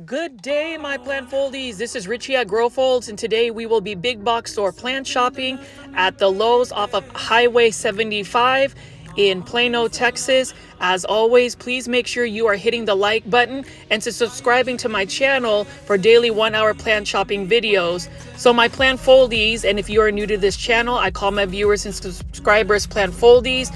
Good day, my plant foldies. This is Richie at Grow Folds, and today we will be big box store plant shopping at the Lowe's off of Highway 75 in Plano, Texas. As always, please make sure you are hitting the like button and subscribing to my channel for daily 1-hour plant shopping videos. So my plant foldies, and if you are new to this channel, I call my viewers and subscribers plant foldies.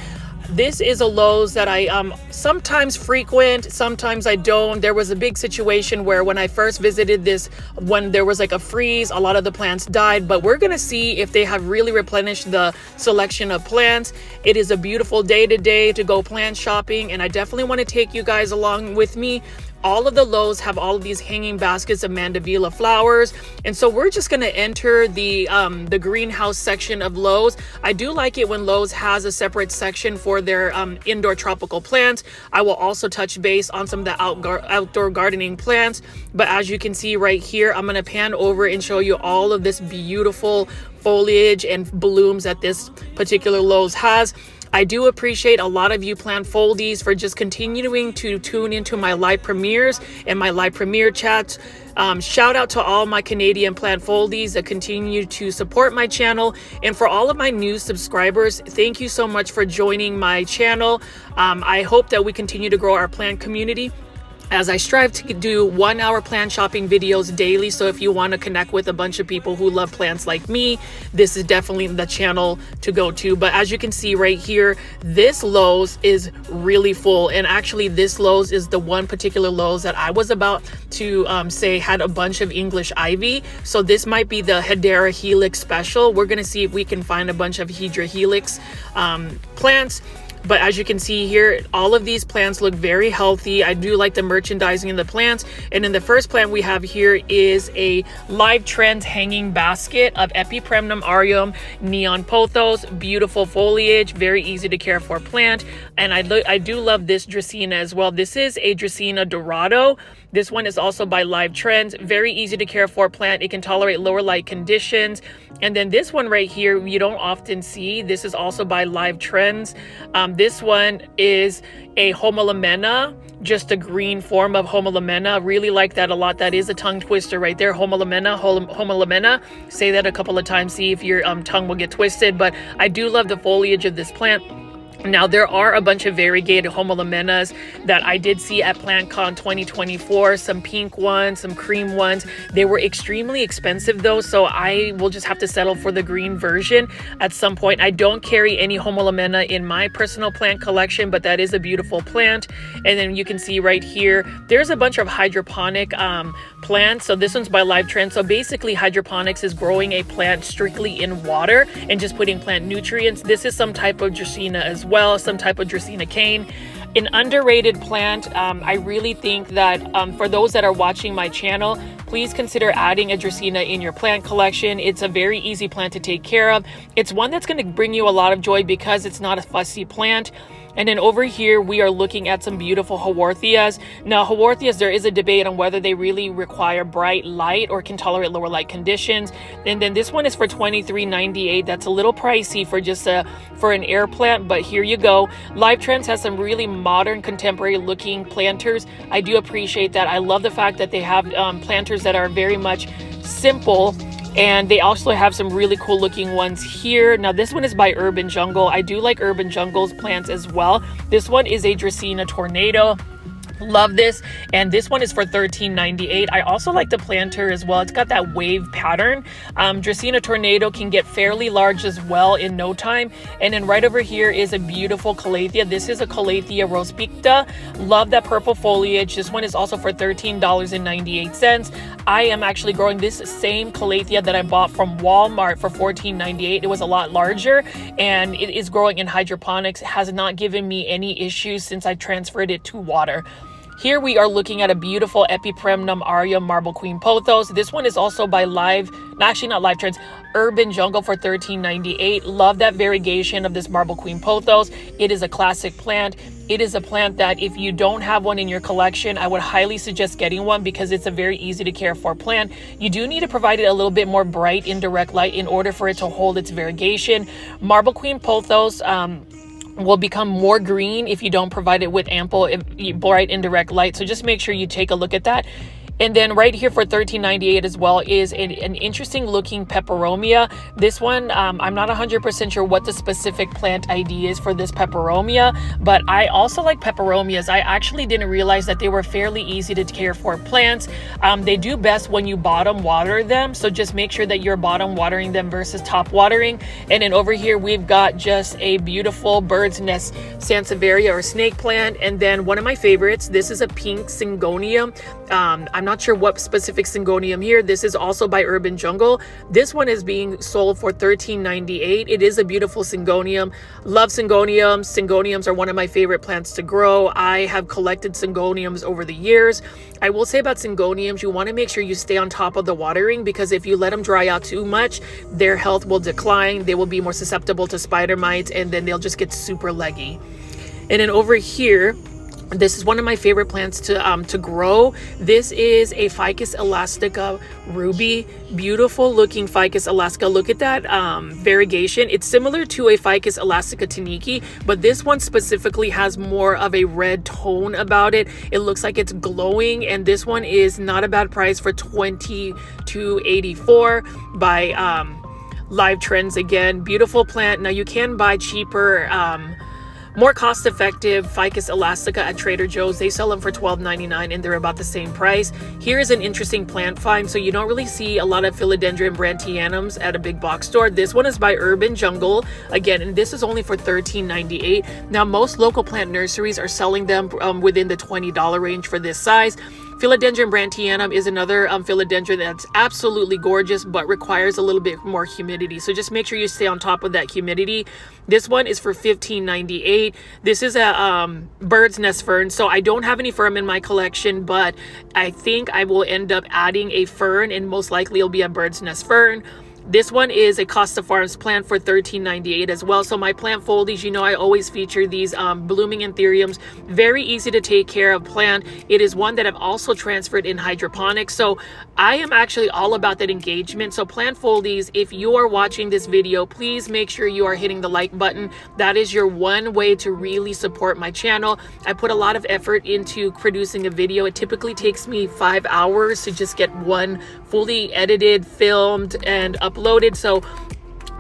This is a Lowe's that I sometimes frequent, sometimes I don't. There was a big situation where when I first visited this, when there was like a freeze, a lot of the plants died, but we're gonna see if they have really replenished the selection of plants. It is a beautiful day today to go plant shopping, and I definitely want to take you guys along with me. All of the Lowe's have all of these hanging baskets of mandevilla flowers, and so we're just going to enter the greenhouse section of Lowe's. I do like it when Lowe's has a separate section for their indoor tropical plants. I will also touch base on some of the outdoor gardening plants, but as you can see right here, I'm going to pan over and show you all of this beautiful foliage and blooms that this particular Lowe's has. I do appreciate a lot of you plant foldies for just continuing to tune into my live premieres and my live premiere chats. Shout out to all my Canadian plant foldies that continue to support my channel, and for all of my new subscribers, thank you so much for joining my channel. I hope that we continue to grow our plant community as I strive to do 1-hour plant shopping videos daily. So if you want to connect with a bunch of people who love plants like me, this is definitely the channel to go to. But as you can see right here, this Lowe's is really full, and actually this Lowe's is the one particular Lowe's that I was about to say had a bunch of English Ivy. So this might be the Hedera Helix special. We're gonna see if we can find a bunch of Hedera Helix plants. But as you can see here, all of these plants look very healthy. I do like the merchandising in the plants. And in the first plant we have here is a Live Trends hanging basket of Epipremnum aureum neon pothos. Beautiful foliage, very easy to care for plant. And I do love this Dracaena as well. This is a Dracaena Dorado. This one is also by Live Trends. Very easy to care for plant. It can tolerate lower light conditions. And then this one right here, you don't often see. This is also by Live Trends. This one is a Homolamena, just a green form of Homolamena. Really like that a lot. That is a tongue twister right there. Homolamena. Say that a couple of times, see if your tongue will get twisted. But I do love the foliage of this plant. Now, there are a bunch of variegated Homolamenas that I did see at PlantCon 2024, some pink ones, some cream ones. They were extremely expensive though, so I will just have to settle for the green version at some point. I don't carry any Homolamena in my personal plant collection, but that is a beautiful plant. And then you can see right here, there's a bunch of hydroponic plants. So this one's by Live Trend. So basically hydroponics is growing a plant strictly in water and just putting plant nutrients. This is some type of Dracaena as well, some type of Dracaena cane. An underrated plant. I really think that for those that are watching my channel, please consider adding a Dracaena in your plant collection. It's a very easy plant to take care of. It's one that's going to bring you a lot of joy because it's not a fussy plant. And then over here, we are looking at some beautiful Haworthias. Now, Haworthias, there is a debate on whether they really require bright light or can tolerate lower light conditions. And then this one is for $23.98. That's a little pricey for just for an air plant, but here you go. Live Trends has some really modern, contemporary looking planters. I do appreciate that. I love the fact that they have planters that are very much simple. And they also have some really cool looking ones here. Now this one is by Urban Jungle. I do like Urban Jungle's plants as well. This one is a Dracaena Tornado. Love this, and this one is for $13.98. I also like the planter as well. It's got that wave pattern. Dracaena Tornado can get fairly large as well in no time. And then right over here is a beautiful Calathea. This is a Calathea rospicta. Love that purple foliage. This one is also for $13.98. I am actually growing this same Calathea that I bought from Walmart for $14.98. It was a lot larger, and it is growing in hydroponics. It has not given me any issues since I transferred it to water. Here we are looking at a beautiful Epipremnum aureum Marble Queen pothos. This one is also by not Live Trends, Urban Jungle for $13.98. Love that variegation of this Marble Queen pothos. It is a classic plant. It is a plant that if you don't have one in your collection, I would highly suggest getting one because it's a very easy to care for plant. You do need to provide it a little bit more bright indirect light in order for it to hold its variegation. Marble Queen pothos will become more green if you don't provide it with ample bright indirect light. So just make sure you take a look at that. And then right here for $13.98 as well is an interesting looking peperomia. This one, I'm not 100% sure what the specific plant ID is for this peperomia, but I also like peperomias. I actually didn't realize that they were fairly easy to care for plants. They do best when you bottom water them, so just make sure that you're bottom watering them versus top watering. And then over here we've got just a beautiful bird's nest sansevieria or snake plant. And then one of my favorites, this is a pink syngonium. I'm not sure what specific syngonium here. This is also by Urban Jungle. This one is being sold for $13.98. It is a beautiful syngonium. Love syngoniums. Syngoniums are one of my favorite plants to grow. I have collected syngoniums over the years. I will say about syngoniums, you want to make sure you stay on top of the watering, because if you let them dry out too much, their health will decline. They will be more susceptible to spider mites, and then they'll just get super leggy. And then over here, this is one of my favorite plants to grow. This is a Ficus elastica ruby. Beautiful looking Ficus elastica. Look at that variegation. It's similar to a Ficus elastica taniki, but this one specifically has more of a red tone about it. It looks like it's glowing, and this one is not a bad price for $22.84 by Live Trends again. Beautiful plant. Now you can buy cheaper, more cost-effective Ficus elastica at Trader Joe's. They sell them for $12.99 and they're about the same price. Here is an interesting plant find. So you don't really see a lot of Philodendron brantianums at a big box store. This one is by Urban Jungle again, and this is only for $13.98. Now most local plant nurseries are selling them within the $20 range for this size. Philodendron brantianum is another philodendron that's absolutely gorgeous, but requires a little bit more humidity. So just make sure you stay on top of that humidity. This one is for $15.98. This is a bird's nest fern. So I don't have any fern in my collection, but I think I will end up adding a fern, and most likely it'll be a bird's nest fern. This one is a Costa Farms plant for $13.98 as well. So my plant foldies, you know, I always feature these blooming anthuriums. Very easy to take care of plant. It is one that I've also transferred in hydroponics. So I am actually all about that engagement. So plant foldies, if you are watching this video, please make sure you are hitting the like button. That is your one way to really support my channel. I put a lot of effort into producing a video. It typically takes me 5 hours to just get one fully edited, filmed, and uploaded. So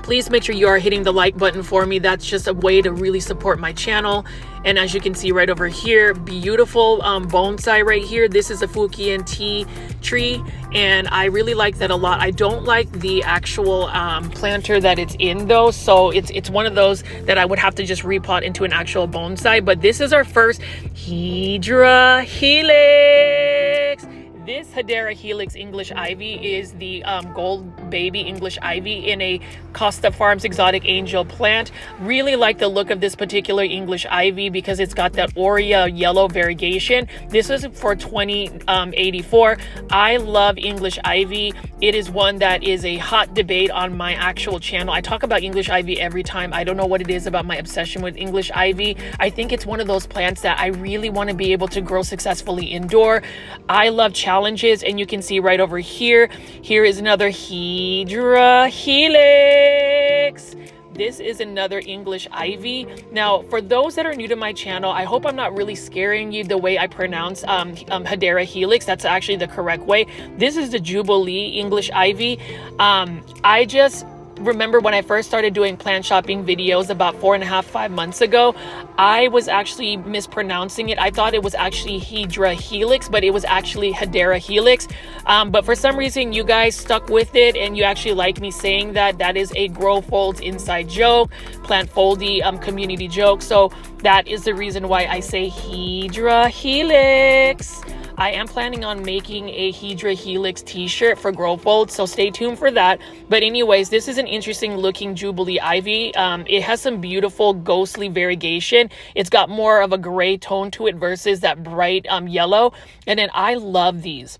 please make sure you are hitting the like button for me. That's just a way to really support my channel. And as you can see right over here, beautiful bonsai right here. This is a Fukian tea tree, and I really like that a lot. I don't like the actual planter that it's in though, so it's one of those that I would have to just repot into an actual bonsai. But this is our first Hedera Helix. This Hedera Helix English Ivy is the gold baby English Ivy in a Costa Farms exotic angel plant. Really like the look of this particular English Ivy because it's got that Aurea yellow variegation. This is for $20.84. I love English Ivy. It is one that is a hot debate on my actual channel. I talk about English Ivy every time. I don't know what it is about my obsession with English Ivy. I think it's one of those plants that I really want to be able to grow successfully indoor. I love challenges, and you can see right over here, here is another Hedera Helix. This is another English Ivy. Now, for those that are new to my channel, I hope I'm not really scaring you the way I pronounce Hedera Helix. That's actually the correct way. This is the Jubilee English Ivy. I just remember when I first started doing plant shopping videos about 4.5-5 months ago, I was actually mispronouncing it. I thought it was actually Hedera Helix, but it was actually Hedera Helix. But for some reason, you guys stuck with it, and you actually like me saying that. That is a Grow Folds inside joke, plant foldy community joke. So that is the reason why I say Hedera Helix. I am planning on making a Hedera Helix t-shirt for Grow Fold, so stay tuned for that. But anyways, this is an interesting looking Jubilee Ivy. It has some beautiful ghostly variegation. It's got more of a gray tone to it versus that bright yellow. And then I love these.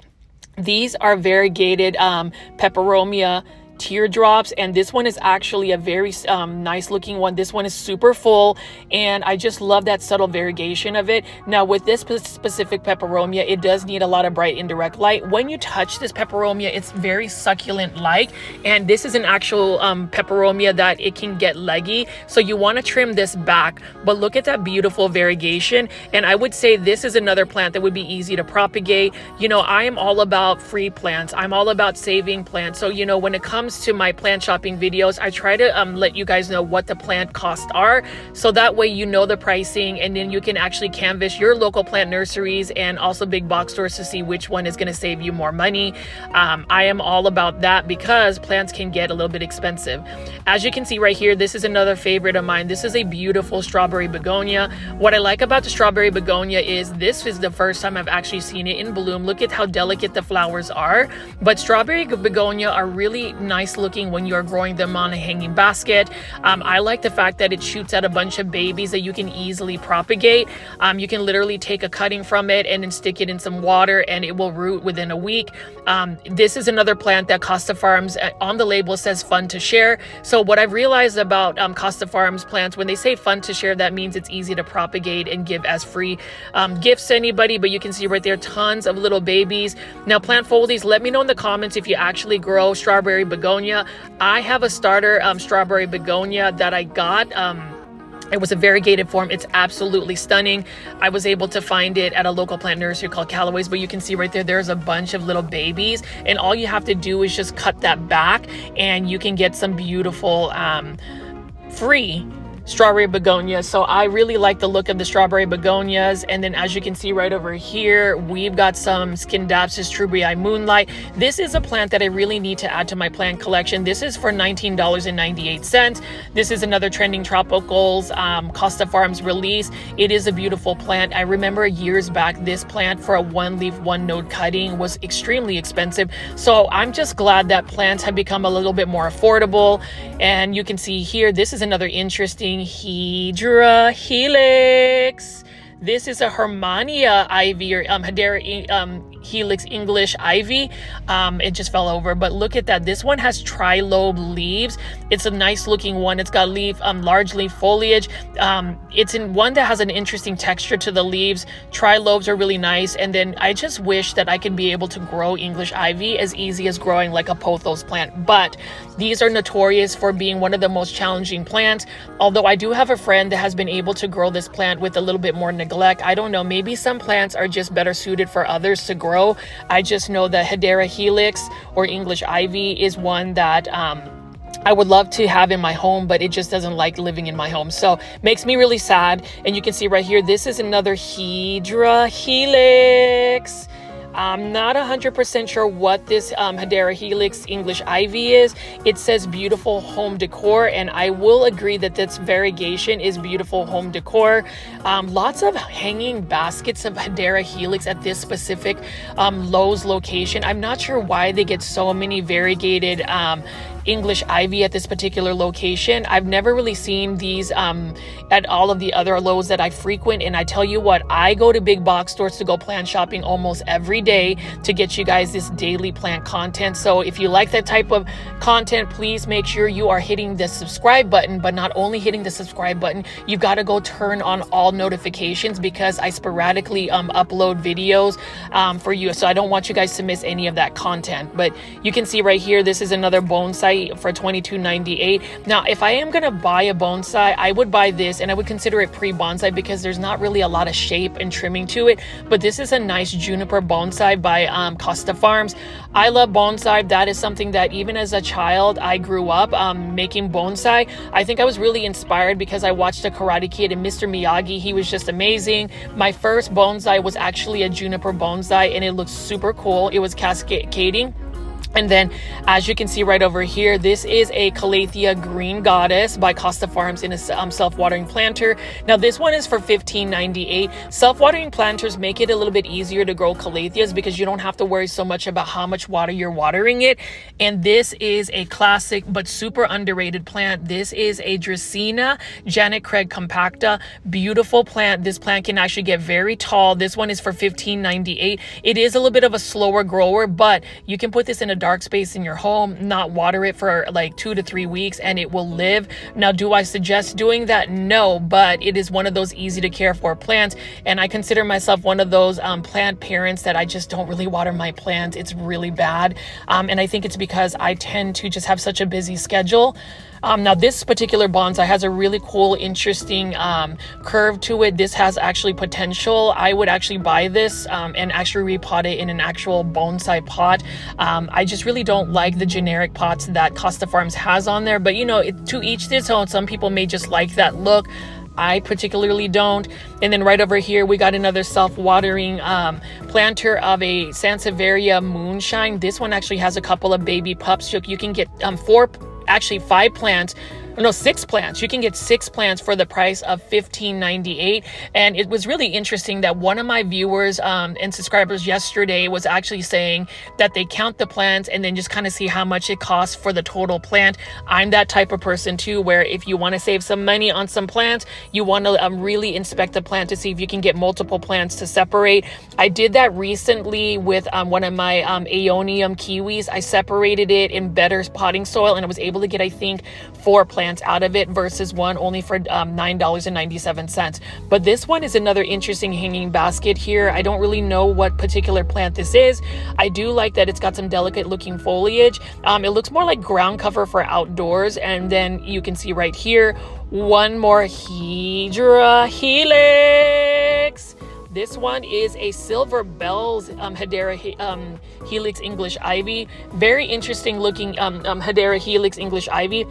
These are variegated peperomia teardrops, and this one is actually a very nice looking one. This one is super full, and I just love that subtle variegation of it. Now with this specific peperomia, it does need a lot of bright indirect light. When you touch this peperomia, it's very succulent like, and this is an actual peperomia that it can get leggy, so you want to trim this back. But look at that beautiful variegation, and I would say this is another plant that would be easy to propagate. You know, I am all about free plants. I'm all about saving plants. So, you know, when it comes to my plant shopping videos, I try to let you guys know what the plant costs are, so that way you know the pricing, and then you can actually canvas your local plant nurseries and also big box stores to see which one is going to save you more money. I am all about that because plants can get a little bit expensive. As you can see right here, this is another favorite of mine. This is a beautiful strawberry begonia. What I like about the strawberry begonia is this is the first time I've actually seen it in bloom. Look at how delicate the flowers are. But strawberry begonia are really nice looking when you're growing them on a hanging basket. I like the fact that it shoots out a bunch of babies that you can easily propagate. You can literally take a cutting from it and then stick it in some water, and it will root within a week. This is another plant that Costa Farms on the label says fun to share. So what I've realized about Costa Farms plants, when they say fun to share, that means it's easy to propagate and give as free gifts to anybody. But you can see right there, tons of little babies. Now plant foldies, let me know in the comments if you actually grow strawberry begonia. I have a starter strawberry begonia that I got. It was a variegated form. It's absolutely stunning. I was able to find it at a local plant nursery called Callaway's, but you can see right there, there's a bunch of little babies, and all you have to do is just cut that back and you can get some beautiful free strawberry begonias. So I really like the look of the strawberry begonias. And then as you can see right over here, we've got some Scindapsus trubii moonlight. This is a plant that I really need to add to my plant collection. This is for $19.98. This is another trending tropicals Costa Farms release. It is a beautiful plant. I remember years back, this plant for a one leaf, one node cutting was extremely expensive. So I'm just glad that plants have become a little bit more affordable. And you can see here, this is another interesting Hedera Helix. This is a Hermania Ivy, or Hedera Helix English Ivy. It just fell over, but look at that. This one has tri-lobe leaves. It's a nice looking one. It's got large leaf foliage. It's in one that has an interesting texture to the leaves. Tri-lobes are really nice. And then I just wish that I could be able to grow English Ivy as easy as growing like a pothos plant. But these are notorious for being one of the most challenging plants. Although I do have a friend that has been able to grow this plant with a little bit more neglect. I don't know, maybe some plants are just better suited for others to grow. I just know that Hedera Helix or English Ivy is one that I would love to have in my home, but it just doesn't like living in my home. So makes me really sad. And you can see right here, this is another Hedera Helix. I'm not 100% sure what this Hedera Helix English Ivy is. It says beautiful home decor, and I will agree that this variegation is beautiful home decor. Lots of hanging baskets of Hedera Helix at this specific Lowe's location. I'm not sure why they get so many variegated English Ivy at this particular location. I've never really seen these at all of the other Lowe's that I frequent. And I tell you what, I go to big box stores to go plant shopping almost every day to get you guys this daily plant content. So if you like that type of content, please make sure you are hitting the subscribe button. But not only hitting the subscribe button, you've got to go turn on all notifications, because I sporadically upload videos for you. So I don't want you guys to miss any of that content. But you can see right here, this is another bonsai for $22.98. Now, if I am going to buy a bonsai, I would buy this, and I would consider it pre-bonsai because there's not really a lot of shape and trimming to it. But this is a nice juniper bonsai by Costa Farms. I love bonsai. That is something that even as a child, I grew up making bonsai. I think I was really inspired because I watched a Karate Kid and Mr. Miyagi. He was just amazing. My first bonsai was actually a juniper bonsai, and it looked super cool. It was cascading. And then, as you can see right over here, this is a Calathea Green Goddess by Costa Farms in a self-watering planter. Now, this one is for $15.98. Self-watering planters make it a little bit easier to grow Calatheas because you don't have to worry so much about how much water you're watering it. And this is a classic but super underrated plant. This is a Dracaena Janet Craig compacta. Beautiful plant. This plant can actually get very tall. This one is for $15.98. It is a little bit of a slower grower, but you can put this in a dark space in your home, not water it for like 2 to 3 weeks, and it will live. Now, do I suggest doing that? No, but it is one of those easy to care for plants, and I consider myself one of those plant parents that I just don't really water my plants. It's really bad, and I think it's because I tend to just have such a busy schedule. Now this particular bonsai has a really cool, interesting curve to it. This has actually potential. I would actually buy this and actually repot it in an actual bonsai pot. I just really don't like the generic pots that Costa Farms has on there, but you know, to each their own. Some people may just like that look. I particularly don't. And then right over here, we got another self-watering planter of a Sansevieria moonshine. This one actually has a couple of baby pups. You can get 5 plants. No, 6 plants. You can get 6 plants for the price of $15.98. And it was really interesting that one of my viewers and subscribers yesterday was actually saying that they count the plants and then just kind of see how much it costs for the total plant. I'm that type of person too, where if you want to save some money on some plants, you want to really inspect the plant to see if you can get multiple plants to separate. I did that recently with one of my Aeonium kiwis. I separated it in better potting soil, and I was able to get, I think, 4 plants out of it versus one only for $9.97. But this one is another interesting hanging basket here. I don't really know what particular plant this is. I do like that it's got some delicate looking foliage. It looks more like ground cover for outdoors. And then you can see right here, one more Hedera Helix. This one is a Silver Bells Hedera Helix English Ivy. Very interesting looking Hedera Helix English Ivy.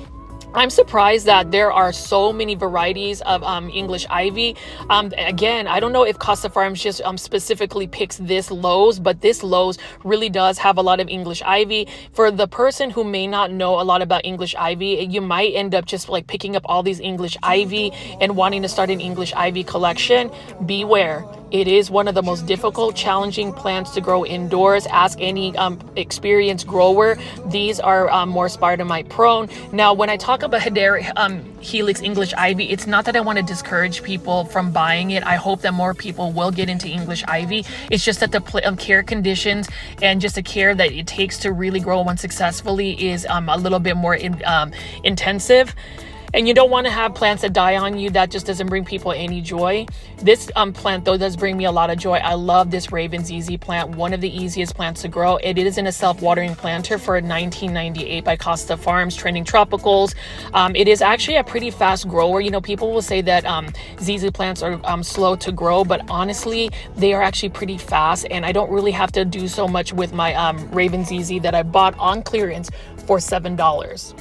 I'm surprised that there are so many varieties of English Ivy. Again, I don't know if Costa Farms just specifically picks this Lowe's, but this Lowe's really does have a lot of English Ivy. For the person who may not know a lot about English Ivy, you might end up just like picking up all these English Ivy and wanting to start an English Ivy collection. Beware. It is one of the most difficult, challenging plants to grow indoors. Ask any experienced grower. These are more spider-mite prone. Now, when I talk about Hedera Helix English Ivy, it's not that I want to discourage people from buying it. I hope that more people will get into English Ivy. It's just that the care conditions and just the care that it takes to really grow one successfully is a little bit more intensive. And you don't want to have plants that die on you. That just doesn't bring people any joy. This plant, though, does bring me a lot of joy. I love this Raven ZZ plant, one of the easiest plants to grow. It is in a self-watering planter for $19.98 by Costa Farms, trending tropicals. It is actually a pretty fast grower. You know, people will say that ZZ plants are slow to grow, but honestly, they are actually pretty fast. And I don't really have to do so much with my Raven ZZ that I bought on clearance for $7.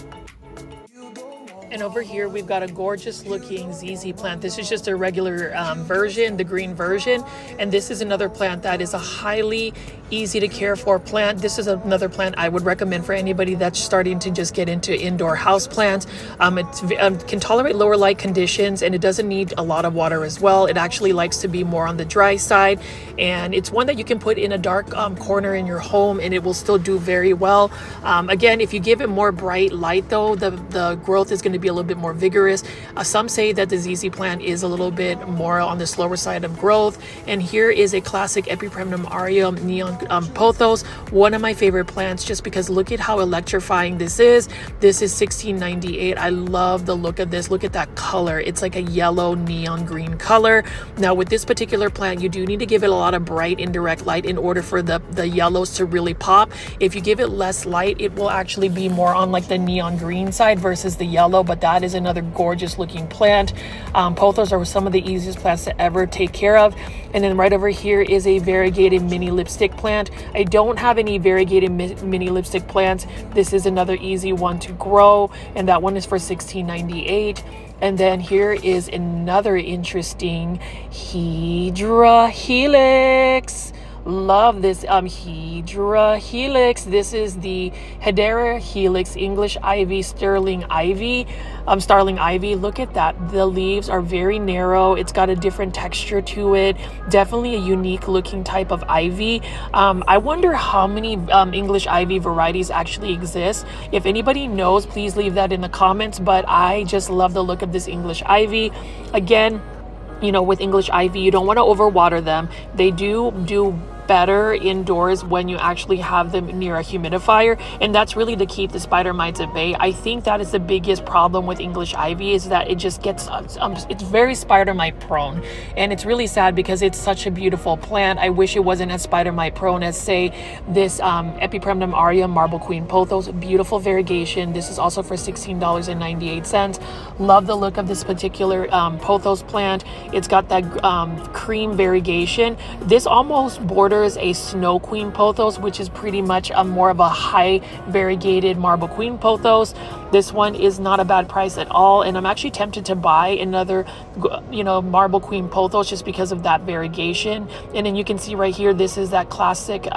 And over here, we've got a gorgeous looking ZZ plant. This is just a regular version, the green version. And this is another plant that is a highly easy to care for plant. This is another plant I would recommend for anybody that's starting to just get into indoor house plants. It can tolerate lower light conditions, and it doesn't need a lot of water as well. It actually likes to be more on the dry side. And it's one that you can put in a dark corner in your home, and it will still do very well. Again, if you give it more bright light, though, the growth is going to be a little bit more vigorous. Some say that the ZZ plant is a little bit more on the slower side of growth. And here is a classic Epipremnum aureum neon pothos, one of my favorite plants, just because look at how electrifying this is. This is $16.98. I love the look of this. Look at that color. It's like a yellow neon green color. Now with this particular plant, you do need to give it a lot of bright indirect light in order for the yellows to really pop. If you give it less light, it will actually be more on like the neon green side versus the yellow. But that is another gorgeous looking plant. Pothos are some of the easiest plants to ever take care of. And then right over here is a variegated mini lipstick plant. I don't have any variegated mini lipstick plants. This is another easy one to grow, and that one is for $16.98. And then here is another interesting Hedera Helix. Love this Hedera Helix. This is the Hedera Helix English Ivy Starling Ivy. Look at that. The leaves are very narrow. It's got a different texture to it. Definitely a unique looking type of ivy. I wonder how many English ivy varieties actually exist. If anybody knows, please leave that in the comments. But I just love the look of this English ivy. Again, you know, with English ivy, you don't want to overwater them. They do better indoors when you actually have them near a humidifier, and that's really to keep the spider mites at bay. I think that is the biggest problem with English ivy, is that it just gets it's very spider mite prone, and it's really sad because it's such a beautiful plant. I wish it wasn't as spider mite prone as, say, this Epipremnum aureum marble queen pothos. Beautiful variegation. This is also for $16.98. Love the look of this particular pothos plant. It's got that cream variegation. This almost borders a snow queen pothos, which is pretty much a more of a high variegated marble queen pothos. This one is not a bad price at all, and I'm actually tempted to buy another, marble queen pothos just because of that variegation. And then you can see right here, this is that classic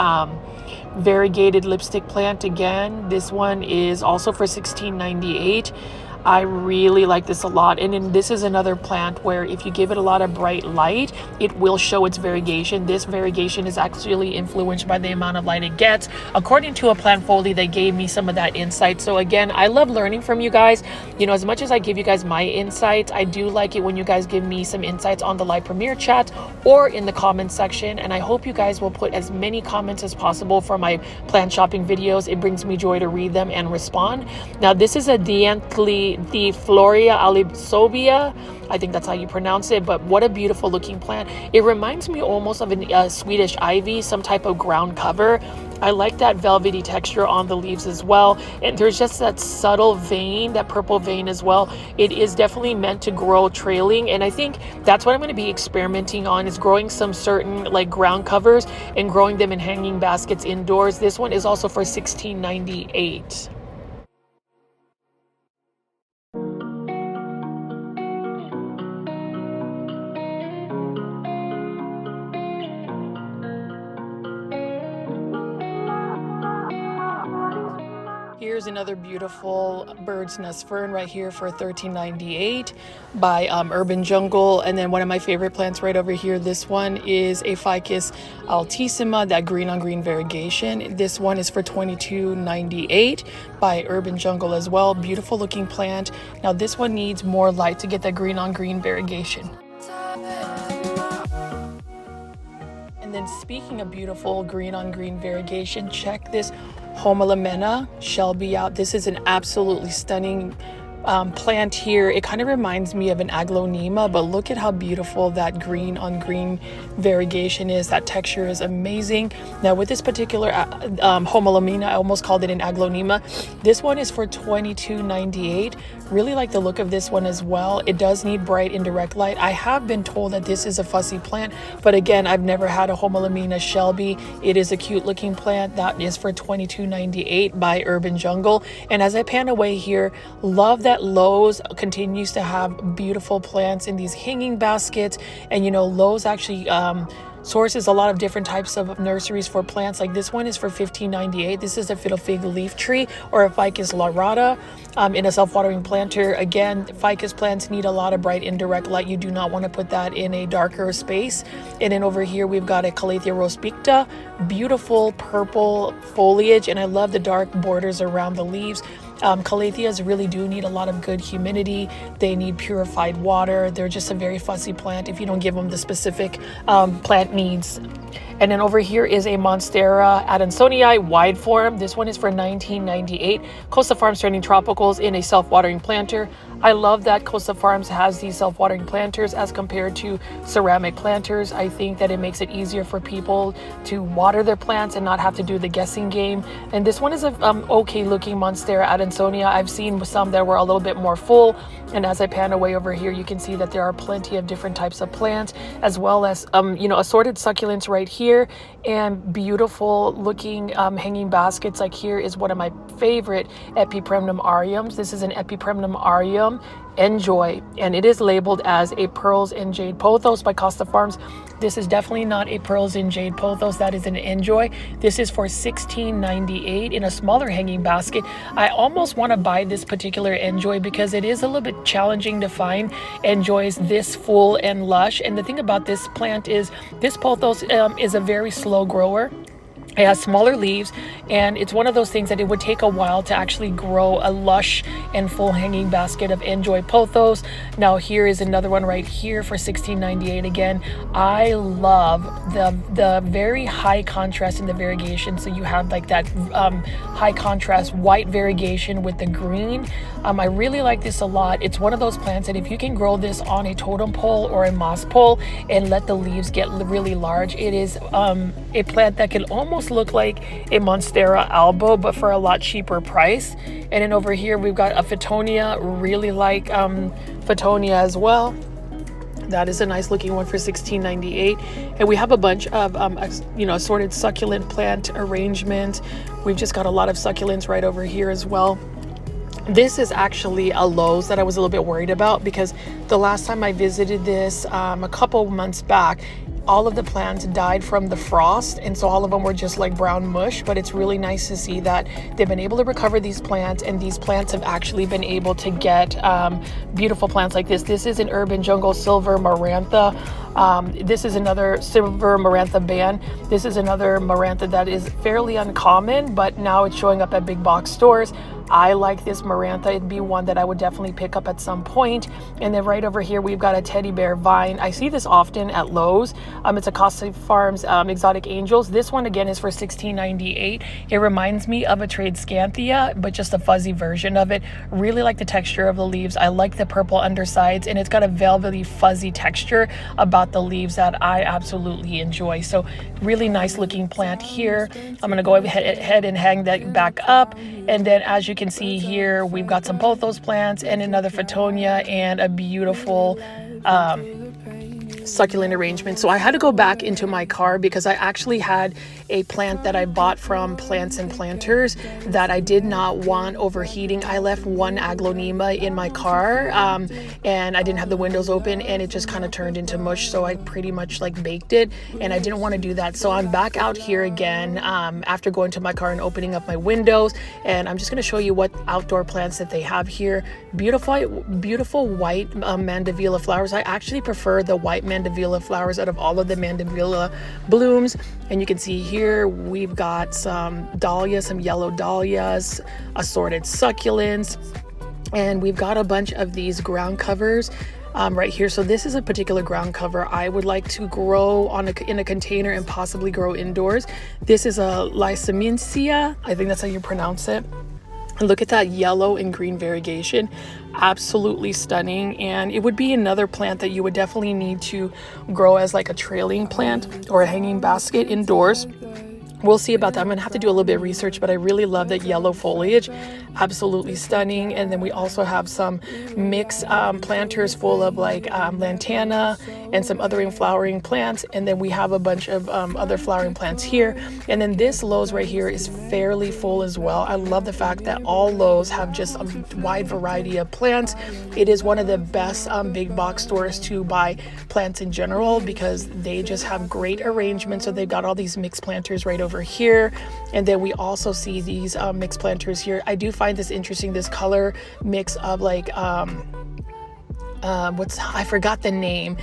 variegated lipstick plant again. This one is also for $16.98. I really like this a lot. And then this is another plant where if you give it a lot of bright light, it will show its variegation. This variegation is actually influenced by the amount of light it gets. According to a plant foldy, they gave me some of that insight. So again, I love learning from you guys. As much as I give you guys my insights, I do like it when you guys give me some insights on the live premiere chat or in the comments section. And I hope you guys will put as many comments as possible for my plant shopping videos. It brings me joy to read them and respond. Now, this is a the Floria alisobia, I think that's how you pronounce it, but what a beautiful looking plant. It reminds me almost of a Swedish ivy, some type of ground cover. I like that velvety texture on the leaves as well, and there's just that subtle vein, that purple vein as well. It is definitely meant to grow trailing, and I think that's what I'm going to be experimenting on, is growing some certain like ground covers and growing them in hanging baskets indoors. This one is also for $16.98. Here's another beautiful bird's nest fern right here for $13.98 by Urban Jungle. And then one of my favorite plants right over here, this one is a Ficus altissima, that green on green variegation. This one is for $22.98 by Urban Jungle as well. Beautiful looking plant. Now this one needs more light to get that green on green variegation. And then speaking of beautiful green on green variegation, check this Homolamena Shelby out. This is an absolutely stunning plant here. It kind of reminds me of an Aglonema, but look at how beautiful that green on green variegation is. That texture is amazing. Now with this particular Homolamena, I almost called it an Aglonema. This one is for $22.98. Really like the look of this one as well. It does need bright indirect light. I have been told that this is a fussy plant, but again, I've never had a Homolamena Shelby. It is a cute looking plant. That is for $22.98 by Urban Jungle. And as I pan away here, love that Lowe's continues to have beautiful plants in these hanging baskets. And Lowe's actually sources a lot of different types of nurseries for plants. Like this one is for $15.98. This is a fiddle fig leaf tree, or a Ficus laurata, in a self-watering planter. Again, ficus plants need a lot of bright indirect light. You do not want to put that in a darker space. And then over here we've got a Calathea rospicta, beautiful purple foliage, and I love the dark borders around the leaves. Calatheas really do need a lot of good humidity. They need purified water. They're just a very fussy plant if you don't give them the specific plant needs. And then over here is a Monstera adansonii wide form. This one is for $19.98. Costa Farms Trending Tropicals in a self-watering planter. I love that Costa Farms has these self-watering planters as compared to ceramic planters. I think that it makes it easier for people to water their plants and not have to do the guessing game. And this one is a okay looking Monstera adansonii. I've seen some that were a little bit more full. And as I pan away over here, you can see that there are plenty of different types of plants, as well as assorted succulents right here, and beautiful looking hanging baskets. Like here is one of my favorite Epipremnum aureums. This is an Epipremnum aureum Enjoy, and it is labeled as a Pearls and Jade Pothos by Costa Farms. This is definitely not a Pearls and Jade Pothos. That is an Enjoy. This is for $16.98 in a smaller hanging basket. I almost want to buy this particular Enjoy because it is a little bit challenging to find Enjoys this full and lush. And the thing about this plant is this pothos is a very slow grower. It has smaller leaves, and it's one of those things that it would take a while to actually grow a lush and full hanging basket of enjoy pothos. Now here is another one right here for $16.98. Again, I love the very high contrast in the variegation. So you have like that high contrast white variegation with the green. I really like this a lot. It's one of those plants that if you can grow this on a totem pole or a moss pole and let the leaves get really large, it is a plant that can almost look like a Monstera albo, but for a lot cheaper price. And then over here we've got a Fittonia. Really like Fittonia as well. That is a nice looking one for $16.98. And we have a bunch of assorted succulent plant arrangement. We've just got a lot of succulents right over here as well. This is actually a Lowe's that I was a little bit worried about, because the last time I visited this a couple months back, all of the plants died from the frost, and so all of them were just like brown mush. But it's really nice to see that they've been able to recover these plants, and these plants have actually been able to get beautiful plants like this. This is an urban jungle silver marantha. This is another silver marantha band. This is another marantha that is fairly uncommon, but now it's showing up at big box stores. I like this marantha. It'd be one that I would definitely pick up at some point. And then right over here, we've got a teddy bear vine. I see this often at Lowe's. It's a Costa Farms Exotic Angels. This one again is for $16.98. It reminds me of a Tradescanthia, but just a fuzzy version of it. Really like the texture of the leaves. I like the purple undersides, and it's got a velvety, fuzzy texture about the leaves that I absolutely enjoy. So really nice looking plant here. I'm going to go ahead and hang that back up. And then as you can see here, we've got some pothos plants and another Fittonia and a beautiful succulent arrangement. So I had to go back into my car because I actually had a plant that I bought from Plants and Planters that I did not want overheating. I left one aglaonema in my car and I didn't have the windows open, and it just kind of turned into mush. So I pretty much like baked it, and I didn't want to do that. So I'm back out here again after going to my car and opening up my windows, and I'm just going to show you what outdoor plants that they have here. Beautiful white mandevilla flowers. I actually prefer the white mandevilla flowers out of all of the mandevilla blooms. And you can see here we've got some dahlias, some yellow dahlias, assorted succulents, and we've got a bunch of these ground covers right here. So this is a particular ground cover I would like to grow in a container and possibly grow indoors. This is a Lysimachia. I think that's how you pronounce it. And look at that yellow and green variegation. Absolutely stunning. And it would be another plant that you would definitely need to grow as like a trailing plant or a hanging basket indoors. We'll see about that. I'm gonna have to do a little bit of research, but I really love that yellow foliage. Absolutely stunning. And then we also have some mixed planters full of like lantana and some other flowering plants. And then we have a bunch of other flowering plants here. And then this Lowe's right here is fairly full as well. I love the fact that all Lowe's have just a wide variety of plants. It is one of the best big box stores to buy plants in general, because they just have great arrangements. So they've got all these mixed planters right over here, and then we also see these mixed planters here. I do find this interesting, this color mix of like I forgot the name,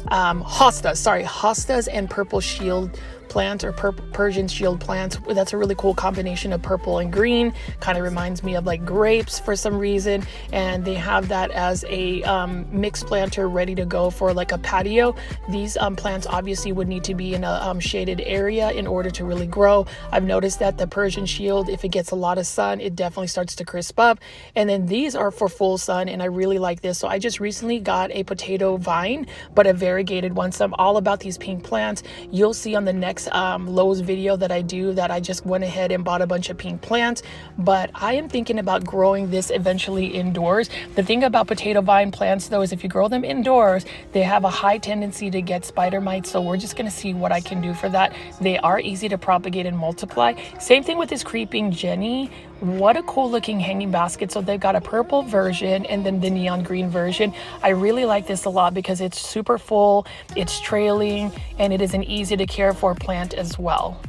hostas and purple shield plants, or Persian shield plants. That's a really cool combination of purple and green. Kind of reminds me of like grapes for some reason, and they have that as a mixed planter ready to go for like a patio. These plants obviously would need to be in a shaded area in order to really grow. I've noticed that the Persian shield, if it gets a lot of sun, it definitely starts to crisp up. And then these are for full sun, and I really like this. So I just recently got a potato vine, but a variegated one. So I'm all about these pink plants. You'll see on the next Lowe's video that I do that I just went ahead and bought a bunch of pink plants, but I am thinking about growing this eventually indoors. The thing about potato vine plants though is if you grow them indoors, they have a high tendency to get spider mites, so we're just going to see what I can do for that. They are easy to propagate and multiply. Same thing with this creeping Jenny. What a cool looking hanging basket. So they've got a purple version and then the neon green version. I really like this a lot because it's super full, it's trailing, and it is an easy to care for plant as well.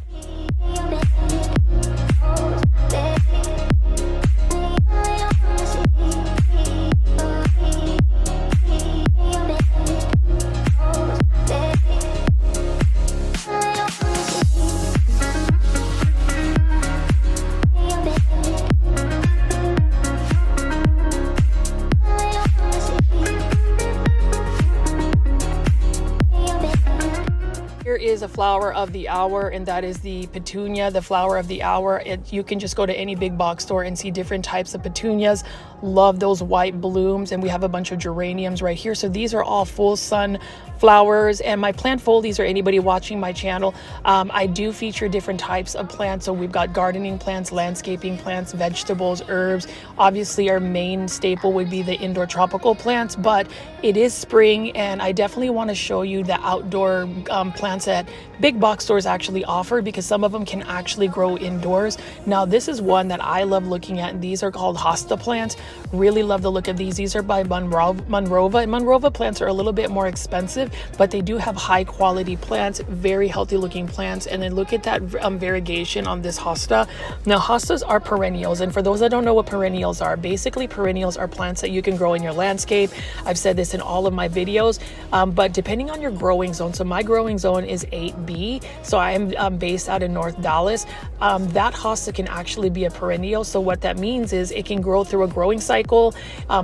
flower of the hour, and that is the petunia, the flower of the hour. You can just go to any big box store and see different types of petunias. Love those white blooms, and we have a bunch of geraniums right here. So these are all full sun flowers. And my plant foldies, or anybody watching my channel, I do feature different types of plants. So we've got gardening plants, landscaping plants, vegetables, herbs. Obviously our main staple would be the indoor tropical plants, but it is spring and I definitely want to show you the outdoor plants that big box stores actually offer, because some of them can actually grow indoors. Now this is one that I love looking at, and these are called hosta plants. Really love the look of these. These are by Monrova, and Monrova plants are a little bit more expensive, but they do have high quality plants, very healthy looking plants. And then look at that variegation on this hosta. Now hostas are perennials, and for those that don't know what perennials are, basically perennials are plants that you can grow in your landscape. I've said this in all of my videos, but depending on your growing zone, so my growing zone is 8B, so I am based out in North Dallas. That hosta can actually be a perennial. So what that means is it can grow through a growing cycle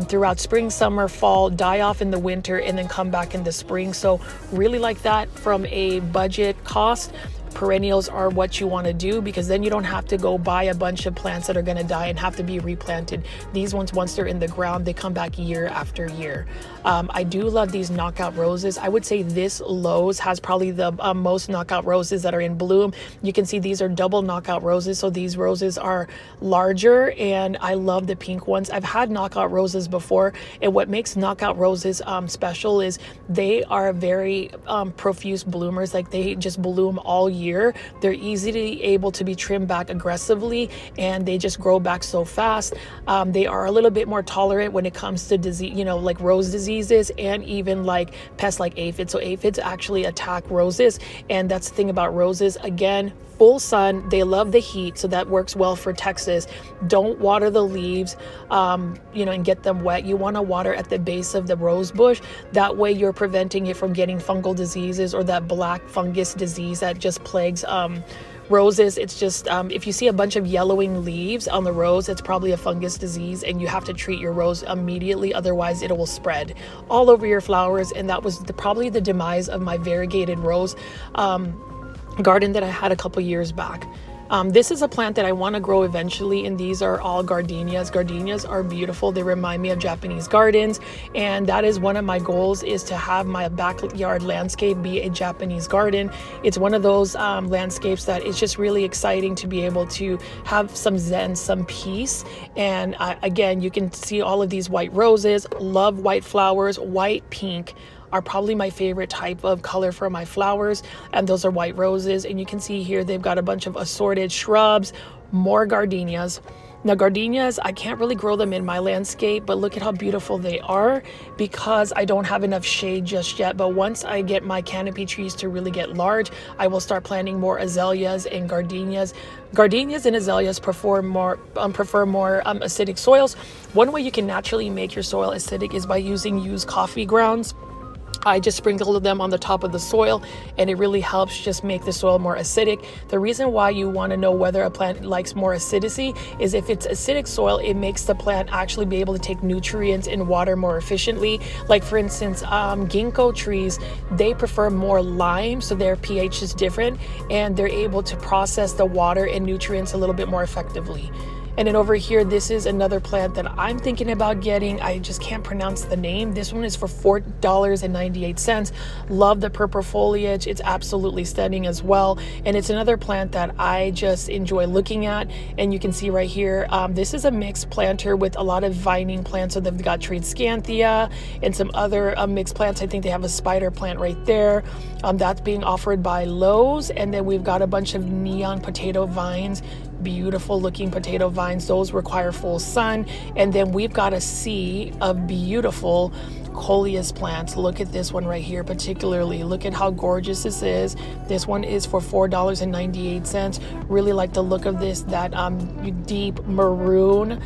throughout spring, summer, fall, die off in the winter, and then come back in the spring. So really like that from a budget cost. Perennials are what you want to do, because then you don't have to go buy a bunch of plants that are going to die and have to be replanted. These ones, once they're in the ground, they come back year after year. I do love these knockout roses. I would say this Lowe's has probably the most knockout roses that are in bloom. You can see these are double knockout roses, so these roses are larger, and I love the pink ones. I've had knockout roses before, and what makes knockout roses special is they are very profuse bloomers. Like they just bloom all year. They're easily able to be trimmed back aggressively, and they just grow back so fast. They are a little bit more tolerant when it comes to disease, like rose diseases, and even like pests like aphids. So aphids actually attack roses, and that's the thing about roses. Again, full sun, they love the heat, so that works well for Texas. Don't water the leaves, and get them wet. You want to water at the base of the rose bush. That way you're preventing it from getting fungal diseases or that black fungus disease that just plagues roses. It's just if you see a bunch of yellowing leaves on the rose, it's probably a fungus disease, and you have to treat your rose immediately, otherwise it will spread all over your flowers. And that was probably the demise of my variegated rose garden that I had a couple years back. This is a plant that I want to grow eventually, and these are all gardenias. Gardenias are beautiful. They remind me of Japanese gardens, and that is one of my goals, is to have my backyard landscape be a Japanese garden. It's one of those landscapes that it's just really exciting to be able to have some zen, some peace. And again, you can see all of these white roses. Love white flowers. White, pink are probably my favorite type of color for my flowers, and those are white roses. And you can see here they've got a bunch of assorted shrubs, more gardenias. Now gardenias, I can't really grow them in my landscape, but look at how beautiful they are, because I don't have enough shade just yet. But once I get my canopy trees to really get large, I will start planting more azaleas and gardenias. Gardenias and azaleas prefer more acidic soils. One way you can naturally make your soil acidic is by using used coffee grounds. I just sprinkled them on the top of the soil, and it really helps just make the soil more acidic. The reason why you want to know whether a plant likes more acidity is if it's acidic soil, it makes the plant actually be able to take nutrients and water more efficiently. Like for instance, ginkgo trees, they prefer more lime, so their pH is different, and they're able to process the water and nutrients a little bit more effectively. And then over here, this is another plant that I'm thinking about getting. I just can't pronounce the name. This one is for $4.98. Love the purple foliage. It's absolutely stunning as well. And it's another plant that I just enjoy looking at. And you can see right here, this is a mixed planter with a lot of vining plants. So they've got Tradescanthia and some other mixed plants. I think they have a spider plant right there. That's being offered by Lowe's. And then we've got a bunch of neon potato vines. Beautiful looking potato vines. Those require full sun. And then we've got a sea of beautiful coleus plants. Look at this one right here particularly. Look at how gorgeous this is. This one is for $4.98. Really like the look of this, that deep maroon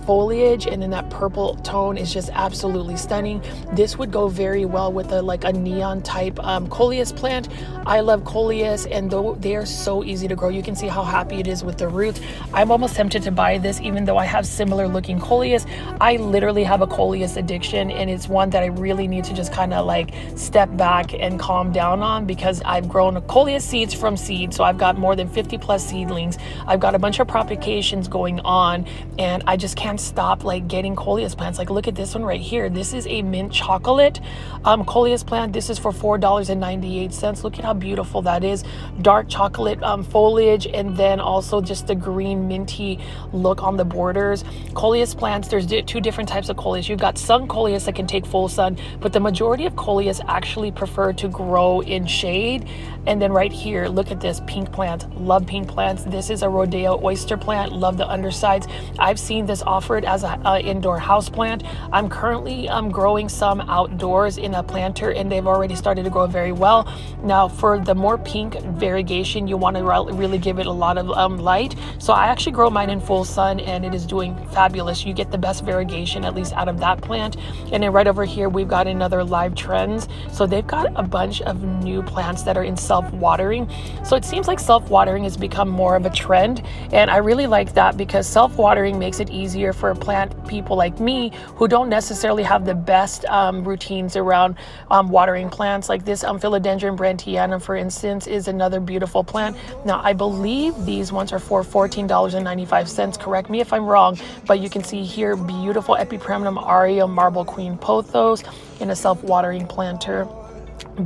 foliage, and then that purple tone is just absolutely stunning. This would go very well with a neon type coleus plant. I love coleus, and though they are so easy to grow, you can see how happy it is with the roots. I'm almost tempted to buy this, even though I have similar looking coleus. I literally have a coleus addiction, and it's it's one that I really need to just kind of like step back and calm down on, because I've grown coleus seeds from seed. So I've got more than 50 plus seedlings. I've got a bunch of propagations going on, and I just can't stop like getting coleus plants. Like look at this one right here. This is a mint chocolate coleus plant. This is for $4.98. Look at how beautiful that is. Dark chocolate foliage, and then also just the green minty look on the borders. Coleus plants, there's two different types of coleus. You've got sun coleus that can take full sun, but the majority of coleus actually prefer to grow in shade. And then right here, look at this pink plant. Love pink plants. This is a rodeo oyster plant. Love the undersides. I've seen this offered as an indoor house plant. I'm currently growing some outdoors in a planter, and they've already started to grow very well. Now for the more pink variegation, you want to really give it a lot of light. So I actually grow mine in full sun, and it is doing fabulous. You get the best variegation, at least out of that plant. And then right over here, we've got another Live Trends. So they've got a bunch of new plants that are in self-watering. So it seems like self-watering has become more of a trend, and I really like that, because self-watering makes it easier for plant people like me who don't necessarily have the best routines around watering plants. Like this Philodendron brantianum, for instance, is another beautiful plant. Now I believe these ones are for $14.95. Correct me if I'm wrong, but you can see here beautiful Epipremnum aureum marble queen pothos in a self-watering planter.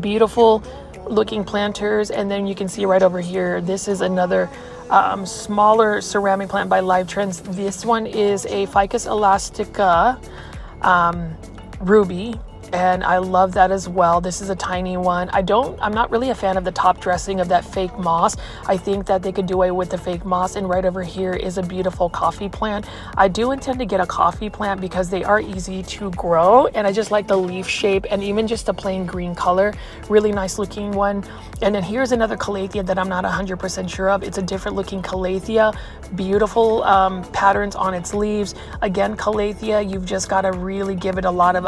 Beautiful looking planters. And then you can see right over here, this is another smaller ceramic plant by Live Trends. This one is a Ficus elastica ruby, and I love that as well. This is a tiny one. I'm not really a fan of the top dressing of that fake moss. I think that they could do away with the fake moss. And right over here is a beautiful coffee plant. I do intend to get a coffee plant because they are easy to grow, and I just like the leaf shape and even just the plain green color. Really nice looking one. And then here's another calathea that I'm not 100% sure of. It's a different looking calathea. Beautiful patterns on its leaves. Again, calathea, you've just got to really give it a lot of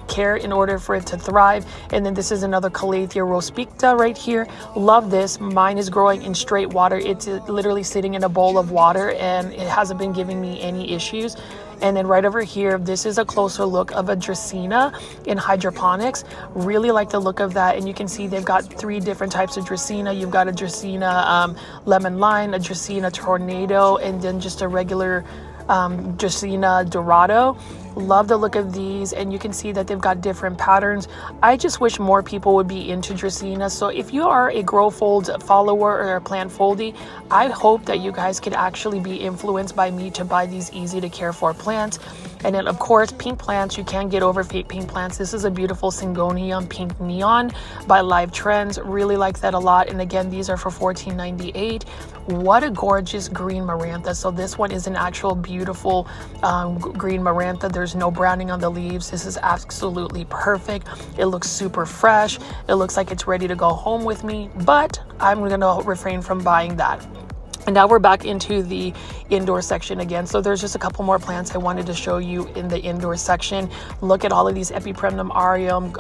care in order for it to thrive. And then this is another Calathea rospicta right here. Love this. Mine is growing in straight water. It's literally sitting in a bowl of water, and it hasn't been giving me any issues. And then right over here, this is a closer look of a Dracaena in hydroponics. Really like the look of that. And you can see they've got three different types of Dracaena. You've got a Dracaena lemon lime, a Dracaena tornado, and then just a regular Dracaena dorado. Love the look of these, and you can see that they've got different patterns. I just wish more people would be into Dracaena. So if you are a Grow Fold follower or a plant foldie, I hope that you guys could actually be influenced by me to buy these easy to care for plants. And then of course, pink plants, you can't get over fake pink plants. This is a beautiful Syngonium pink neon by Live Trends. Really like that a lot. And again, these are for $14.98. What a gorgeous green marantha. So this one is an actual beautiful green marantha. There's no browning on the leaves. This is absolutely perfect. It looks super fresh. It looks like it's ready to go home with me, but I'm gonna refrain from buying that. And now we're back into the indoor section again. So there's just a couple more plants I wanted to show you in the indoor section. Look at all of these Epipremnum aureum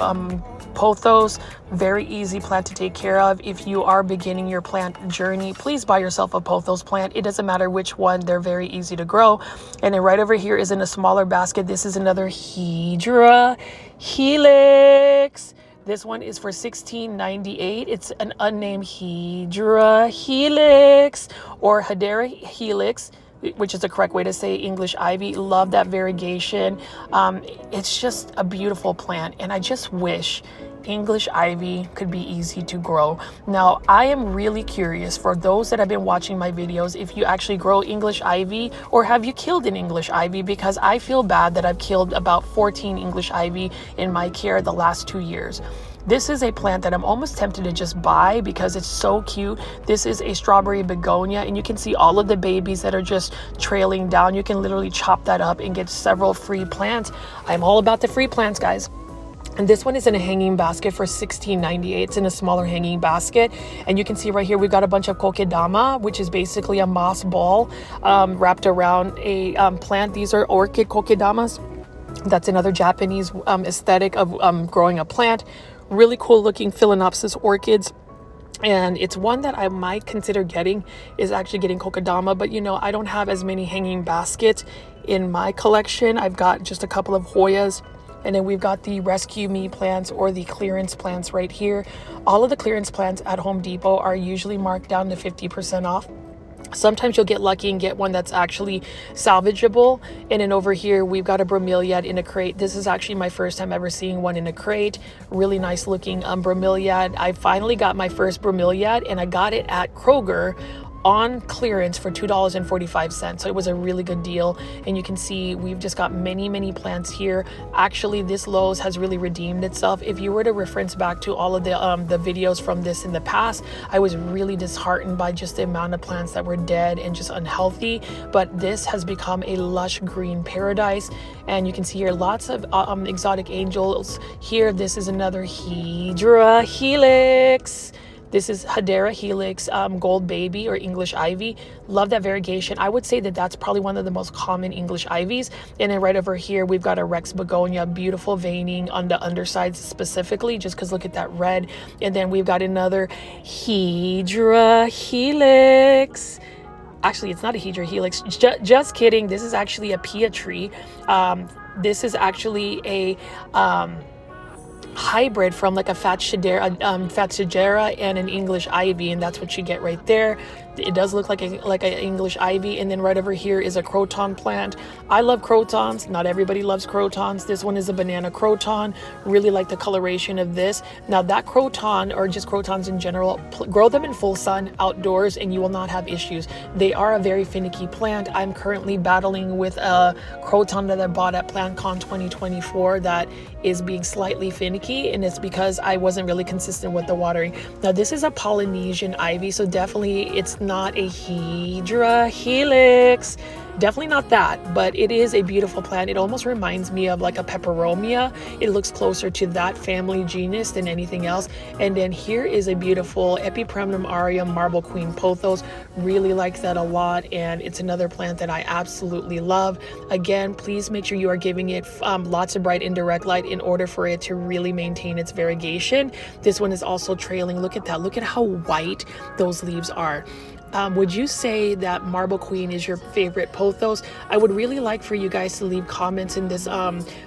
pothos. Very easy plant to take care of. If you are beginning your plant journey, please buy yourself a pothos plant. It doesn't matter which one, they're very easy to grow. And then right over here is in a smaller basket. This is another Hedera Helix. This one is for $16.98. It's an unnamed Hedera Helix or Hedera Helix, which is the correct way to say English Ivy. Love that variegation. It's just a beautiful plant, and I just wish English Ivy could be easy to grow. Now, I am really curious for those that have been watching my videos, if you actually grow English Ivy, or have you killed an English Ivy, because I feel bad that I've killed about 14 English Ivy in my care the last 2 years. This is a plant that I'm almost tempted to just buy because it's so cute. This is a strawberry begonia, and you can see all of the babies that are just trailing down. You can literally chop that up and get several free plants. I'm all about the free plants, guys. And this one is in a hanging basket for $16.98. It's in a smaller hanging basket. And you can see right here, we've got a bunch of kokedama, which is basically a moss ball wrapped around a plant. These are orchid kokedamas. That's another Japanese aesthetic of growing a plant. Really cool looking Phalaenopsis orchids. And it's one that I might consider getting, is actually getting kokedama. But you know, I don't have as many hanging baskets in my collection. I've got just a couple of Hoyas And then we've got the Rescue Me plants or the clearance plants right here. All of the clearance plants at Home Depot are usually marked down to 50% off. Sometimes you'll get lucky and get one that's actually salvageable. And then over here, we've got a bromeliad in a crate. This is actually my first time ever seeing one in a crate. Really nice looking bromeliad. I finally got my first bromeliad and I got it at Kroger on clearance for $2.45. So it was a really good deal. And you can see we've just got many plants here. Actually, this Lowe's has really redeemed itself. If you were to reference back to all of the videos from this in the past, I was really disheartened by just the amount of plants that were dead and just unhealthy. But this has become a lush green paradise. And you can see here lots of exotic angels here. This is another Hedera Helix. This is Hedera Helix Gold Baby or English Ivy. Love that variegation. I would say that that's probably one of the most common English Ivies. And then right over here, we've got a Rex Begonia, beautiful veining on the undersides specifically, just because look at that red. And then we've got another Hedera Helix. Actually, it's not a Hedera Helix. Just kidding. This is actually a Pia tree. This is actually a hybrid from like a Fatsidera and an English Ivy, and that's what you get right there. It does look like an English Ivy. And then right over here is a croton plant. I love crotons. Not everybody loves crotons. This one is a banana croton. Really like the coloration of this. Now that croton, or just crotons in general, grow them in full sun outdoors and you will not have issues. They are a very finicky plant. I'm currently battling with a croton that I bought at PlantCon 2024 that is being slightly finicky, and it's because I wasn't really consistent with the watering. Now this is a Polynesian ivy, so definitely it's not a Hedera Helix. Definitely not that, but it is a beautiful plant. It almost reminds me of like a peperomia. It looks closer to that family genus than anything else. And then here is a beautiful Epipremnum aureum marble queen pothos. Really like that a lot, and it's another plant that I absolutely love. Again, please make sure you are giving it lots of bright indirect light in order for it to really maintain its variegation. This one is also trailing. Look at that. Look at how white those leaves are. Would you say that Marble Queen is your favorite pothos? I would really like for you guys to leave comments in this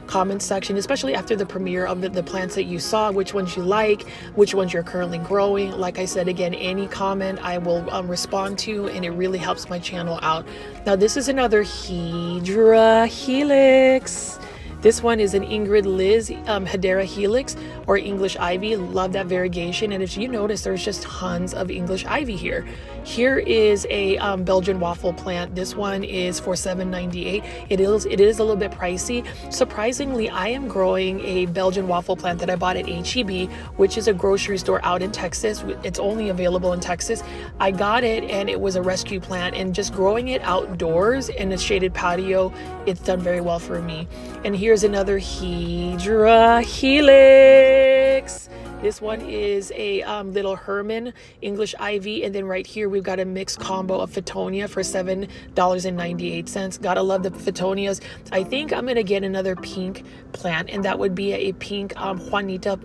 comment section, especially after the premiere of the plants that you saw, which ones you like, which ones you're currently growing. Like I said, again, any comment I will respond to, and it really helps my channel out. Now this is another Hedera Helix. This one is an Ingrid Liz Hedera Helix or English Ivy. Love that variegation. And if you notice, there's just tons of English Ivy here. Here is a Belgian waffle plant. This one is for $7.98. It is a little bit pricey. Surprisingly, I am growing a Belgian waffle plant that I bought at HEB, which is a grocery store out in Texas. It's only available in Texas. I got it and it was a rescue plant, and just growing it outdoors in a shaded patio, it's done very well for me. And here's another Hedera Helix. This one is a little Herman English Ivy, and then right here we've got a mixed combo of Fittonia for $7.98. Gotta love the Fittonias. I think I'm gonna get another pink plant, and that would be a pink Juanita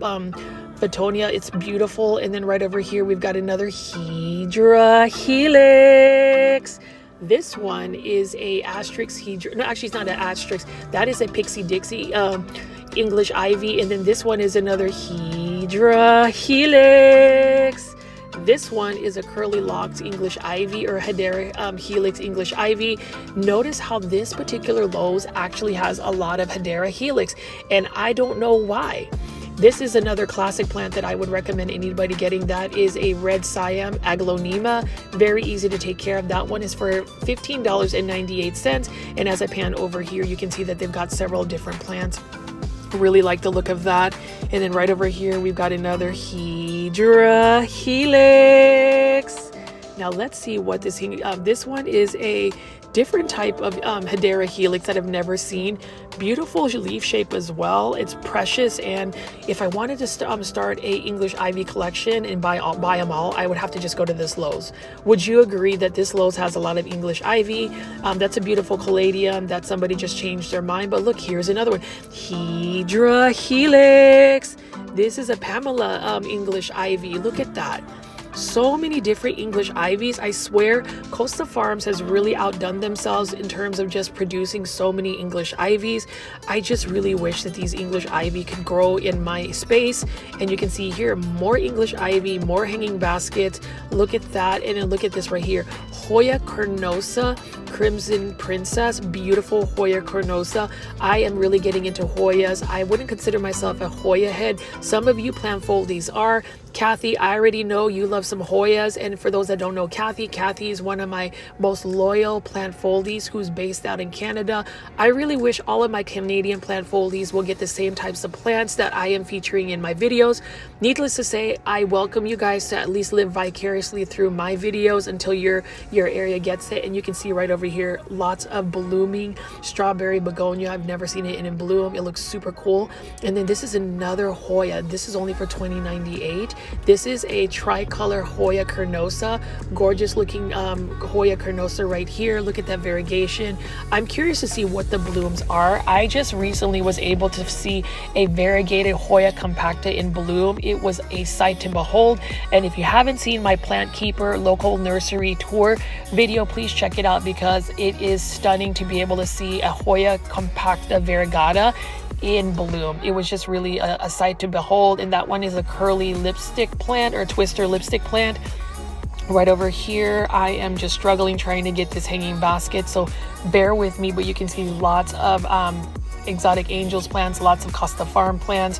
Fittonia. It's beautiful. And then right over here we've got another Hedera Helix. This one is a Asterix Hedera. No, actually it's not an Asterix. That is a Pixie Dixie English Ivy. And then this one is another Hedera Helix. This one is a Curly Locks English Ivy or Hedera Helix English Ivy. Notice how this particular Lowe's actually has a lot of Hedera Helix, and I don't know why. This is another classic plant that I would recommend anybody getting. That is a red Siam Aglaonema. Very easy to take care of. That one is for $15.98. And as I pan over here, you can see that they've got several different plants. Really like the look of that. And then right over here, we've got another Hedera Helix. Now let's see what this one is a different type of Hedera Helix that I've never seen. Beautiful leaf shape as well. It's precious, and if I wanted to start a English Ivy collection and buy them all, I would have to just go to this Lowe's. Would you agree that this Lowe's has a lot of English Ivy? That's a beautiful caladium that somebody just changed their mind. But look, here's another one, Hedera Helix. This is a Pamela English Ivy. Look at that. So many different English ivies. I swear Costa Farms has really outdone themselves in terms of just producing so many English ivies. I just really wish that these English ivy could grow in my space. And you can see here more English ivy, more hanging baskets. Look at that. And then look at this right here, Hoya carnosa Crimson Princess, beautiful Hoya carnosa. I am really getting into Hoyas. I wouldn't consider myself a Hoya head. Some of you plant foldies are. Kathy, I already know you love some Hoyas. And for those that don't know Kathy, Kathy is one of my most loyal plant foldies who's based out in Canada. I really wish all of my Canadian plant foldies will get the same types of plants that I am featuring in my videos. Needless to say, I welcome you guys to at least live vicariously through my videos until your area gets it. And you can see right over here, lots of blooming strawberry begonia. I've never seen it in bloom. It looks super cool. And then this is another Hoya. This is only for $20.98. This is a tricolor Hoya carnosa, gorgeous looking Hoya carnosa right here. Look at that variegation. I'm curious to see what the blooms are. I just recently was able to see a variegated Hoya compacta in bloom. It was a sight to behold. And if you haven't seen my Plant Keeper local nursery tour video, please check it out because it is stunning to be able to see a Hoya compacta variegata in bloom. It was just really a sight to behold. And that one is a curly lipstick plant or twister lipstick plant. Right over here, I am just struggling trying to get this hanging basket, so bear with me, but you can see lots of exotic angels plants, lots of Costa Farm plants.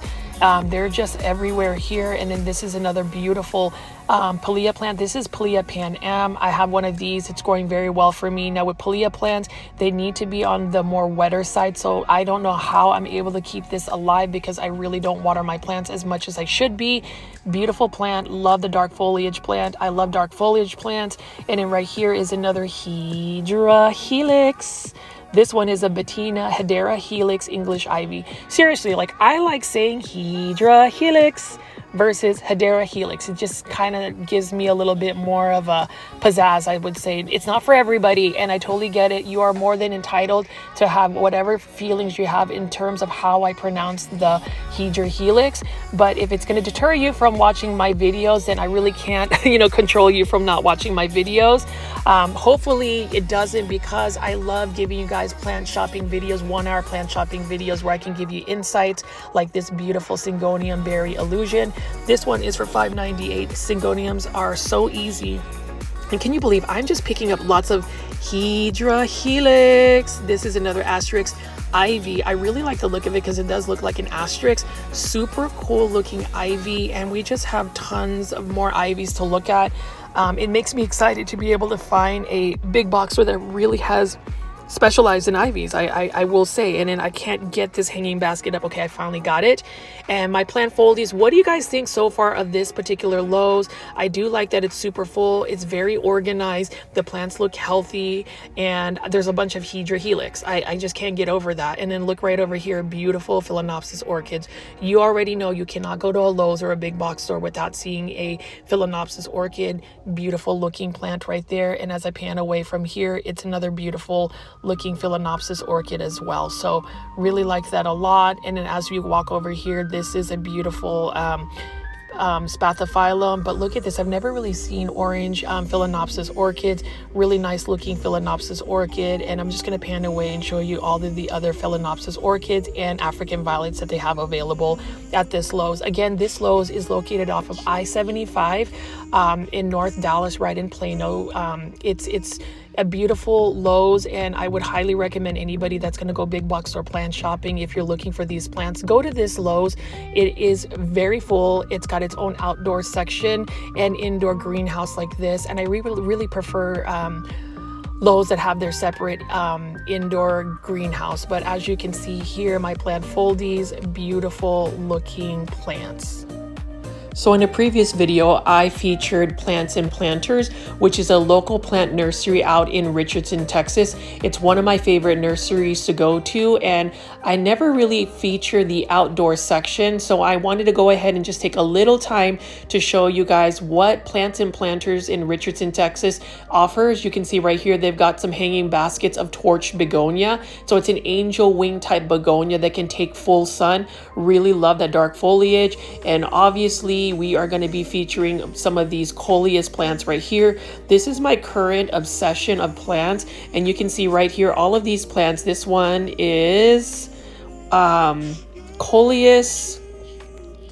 They're just everywhere here. And then this is another beautiful Palea plant. This is Palea Pan Am. I have one of these. It's growing very well for me. Now with Palea plants, they need to be on the more wetter side. So I don't know how I'm able to keep this alive because I really don't water my plants as much as I should be. Beautiful plant. Love the dark foliage plant. I love dark foliage plants. And then right here is another Hedera Helix. This one is a Hedera Helix English Ivy. Seriously, like I like saying Hedera Helix versus Hedera Helix. It just kind of gives me a little bit more of a pizzazz, I would say. It's not for everybody, and I totally get it. You are more than entitled to have whatever feelings you have in terms of how I pronounce the Hedera Helix. But if it's going to deter you from watching my videos, then I really can't, control you from not watching my videos. Hopefully it doesn't, because I love giving you guys plant shopping videos, 1 hour plant shopping videos where I can give you insights like this beautiful Syngonium Berry Illusion. This one is for $5.98. Syngoniums are so easy. And can you believe I'm just picking up lots of Hedera Helix. This is another asterisk ivy. I really like the look of it because it does look like an asterisk. Super cool looking ivy. And we just have tons of more ivies to look at. It makes me excited to be able to find a big box store that really has specialized in ivies, I will say. And then I can't get this hanging basket up. Okay, I finally got it. And my plant foldies, what do you guys think so far of this particular Lowe's? I do like that it's super full. It's very organized. The plants look healthy, and there's a bunch of Hedera Helix. I just can't get over that. And then look right over here, beautiful Phalaenopsis orchids. You already know you cannot go to a Lowe's or a big box store without seeing a Phalaenopsis orchid. Beautiful looking plant right there. And as I pan away from here, it's another beautiful looking Phalaenopsis orchid as well. So really like that a lot. And then as we walk over here, this is a beautiful Spathiphyllum. But look at this, I've never really seen orange Phalaenopsis orchids. Really nice looking Phalaenopsis orchid. And I'm just going to pan away and show you all of the other Phalaenopsis orchids and African violets that they have available at this Lowe's. Again, this Lowe's is located off of I-75 in North Dallas, right in Plano. It's a beautiful Lowe's, and I would highly recommend anybody that's going to go big box store plant shopping, if you're looking for these plants, go to this Lowe's. It is very full. It's got its own outdoor section and indoor greenhouse like this, and I really prefer Lowe's that have their separate indoor greenhouse. But as you can see here, my plant foldies, beautiful looking plants. So in a previous video, I featured Plants and Planters, which is a local plant nursery out in Richardson, Texas. It's one of my favorite nurseries to go to, and I never really feature the outdoor section. So I wanted to go ahead and just take a little time to show you guys what Plants and Planters in Richardson, Texas offers. You can see right here, they've got some hanging baskets of torch begonia. So it's an angel wing type begonia that can take full sun. Really love that dark foliage. And obviously today we are going to be featuring some of these coleus plants right here. This is my current obsession of plants, and you can see right here all of these plants. This one is coleus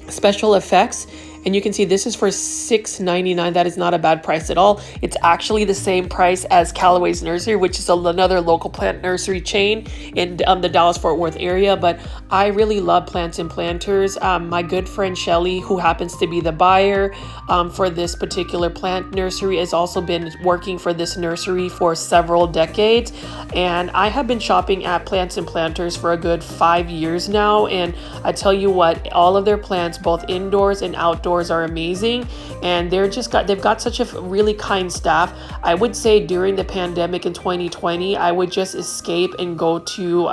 special effects, and you can see this is for $6.99. That is not a bad price at all. It's actually the same price as Callaway's Nursery, which is another local plant nursery chain in the Dallas-Fort Worth area. But I really love Plants and Planters. My good friend Shelly, who happens to be the buyer for this particular plant nursery, has also been working for this nursery for several decades. And I have been shopping at Plants and Planters for a good 5 years now. And I tell you what, all of their plants, both indoors and outdoors, are amazing, and they've got such a really kind staff. I would say during the pandemic in 2020, I would just escape and go to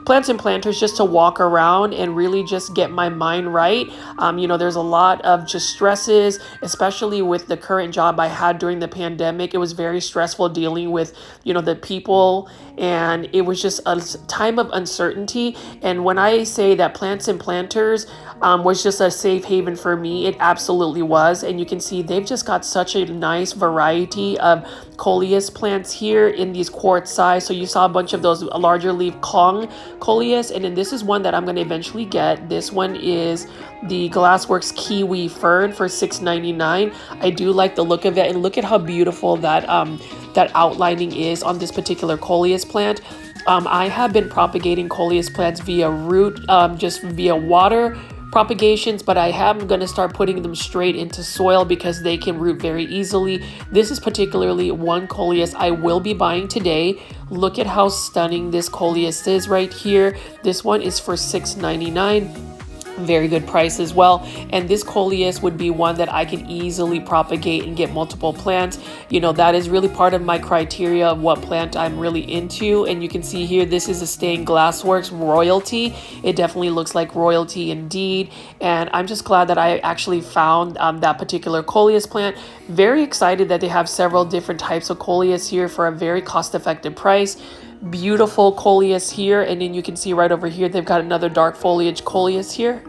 Plants and Planters just to walk around and really just get my mind right. There's a lot of just stresses, especially with the current job I had during the pandemic. It was very stressful dealing with, the people, and it was just a time of uncertainty. And when I say that Plants and Planters was just a safe haven for me, it absolutely was. And you can see they've just got such a nice variety of coleus plants here in these quart size. So you saw a bunch of those larger leaf Kong coleus, and then this is one that I'm going to eventually get. This one is the Glassworks Kiwi Fern for $6.99. I do like the look of it, and look at how beautiful that outlining is on this particular coleus plant. I have been propagating coleus plants via root, just via water propagations, but I am going to start putting them straight into soil because they can root very easily. This is particularly one coleus I will be buying today. Look at how stunning this coleus is right here. This one is for $6.99. Very good price as well. And this coleus would be one that I could easily propagate and get multiple plants. That is really part of my criteria of what plant I'm really into. And you can see here, this is a stained glassworks royalty. It definitely looks like royalty indeed. And I'm just glad that I actually found that particular coleus plant. Very excited that they have several different types of coleus here for a very cost-effective price. Beautiful coleus here, and then you can see right over here they've got another dark foliage coleus here.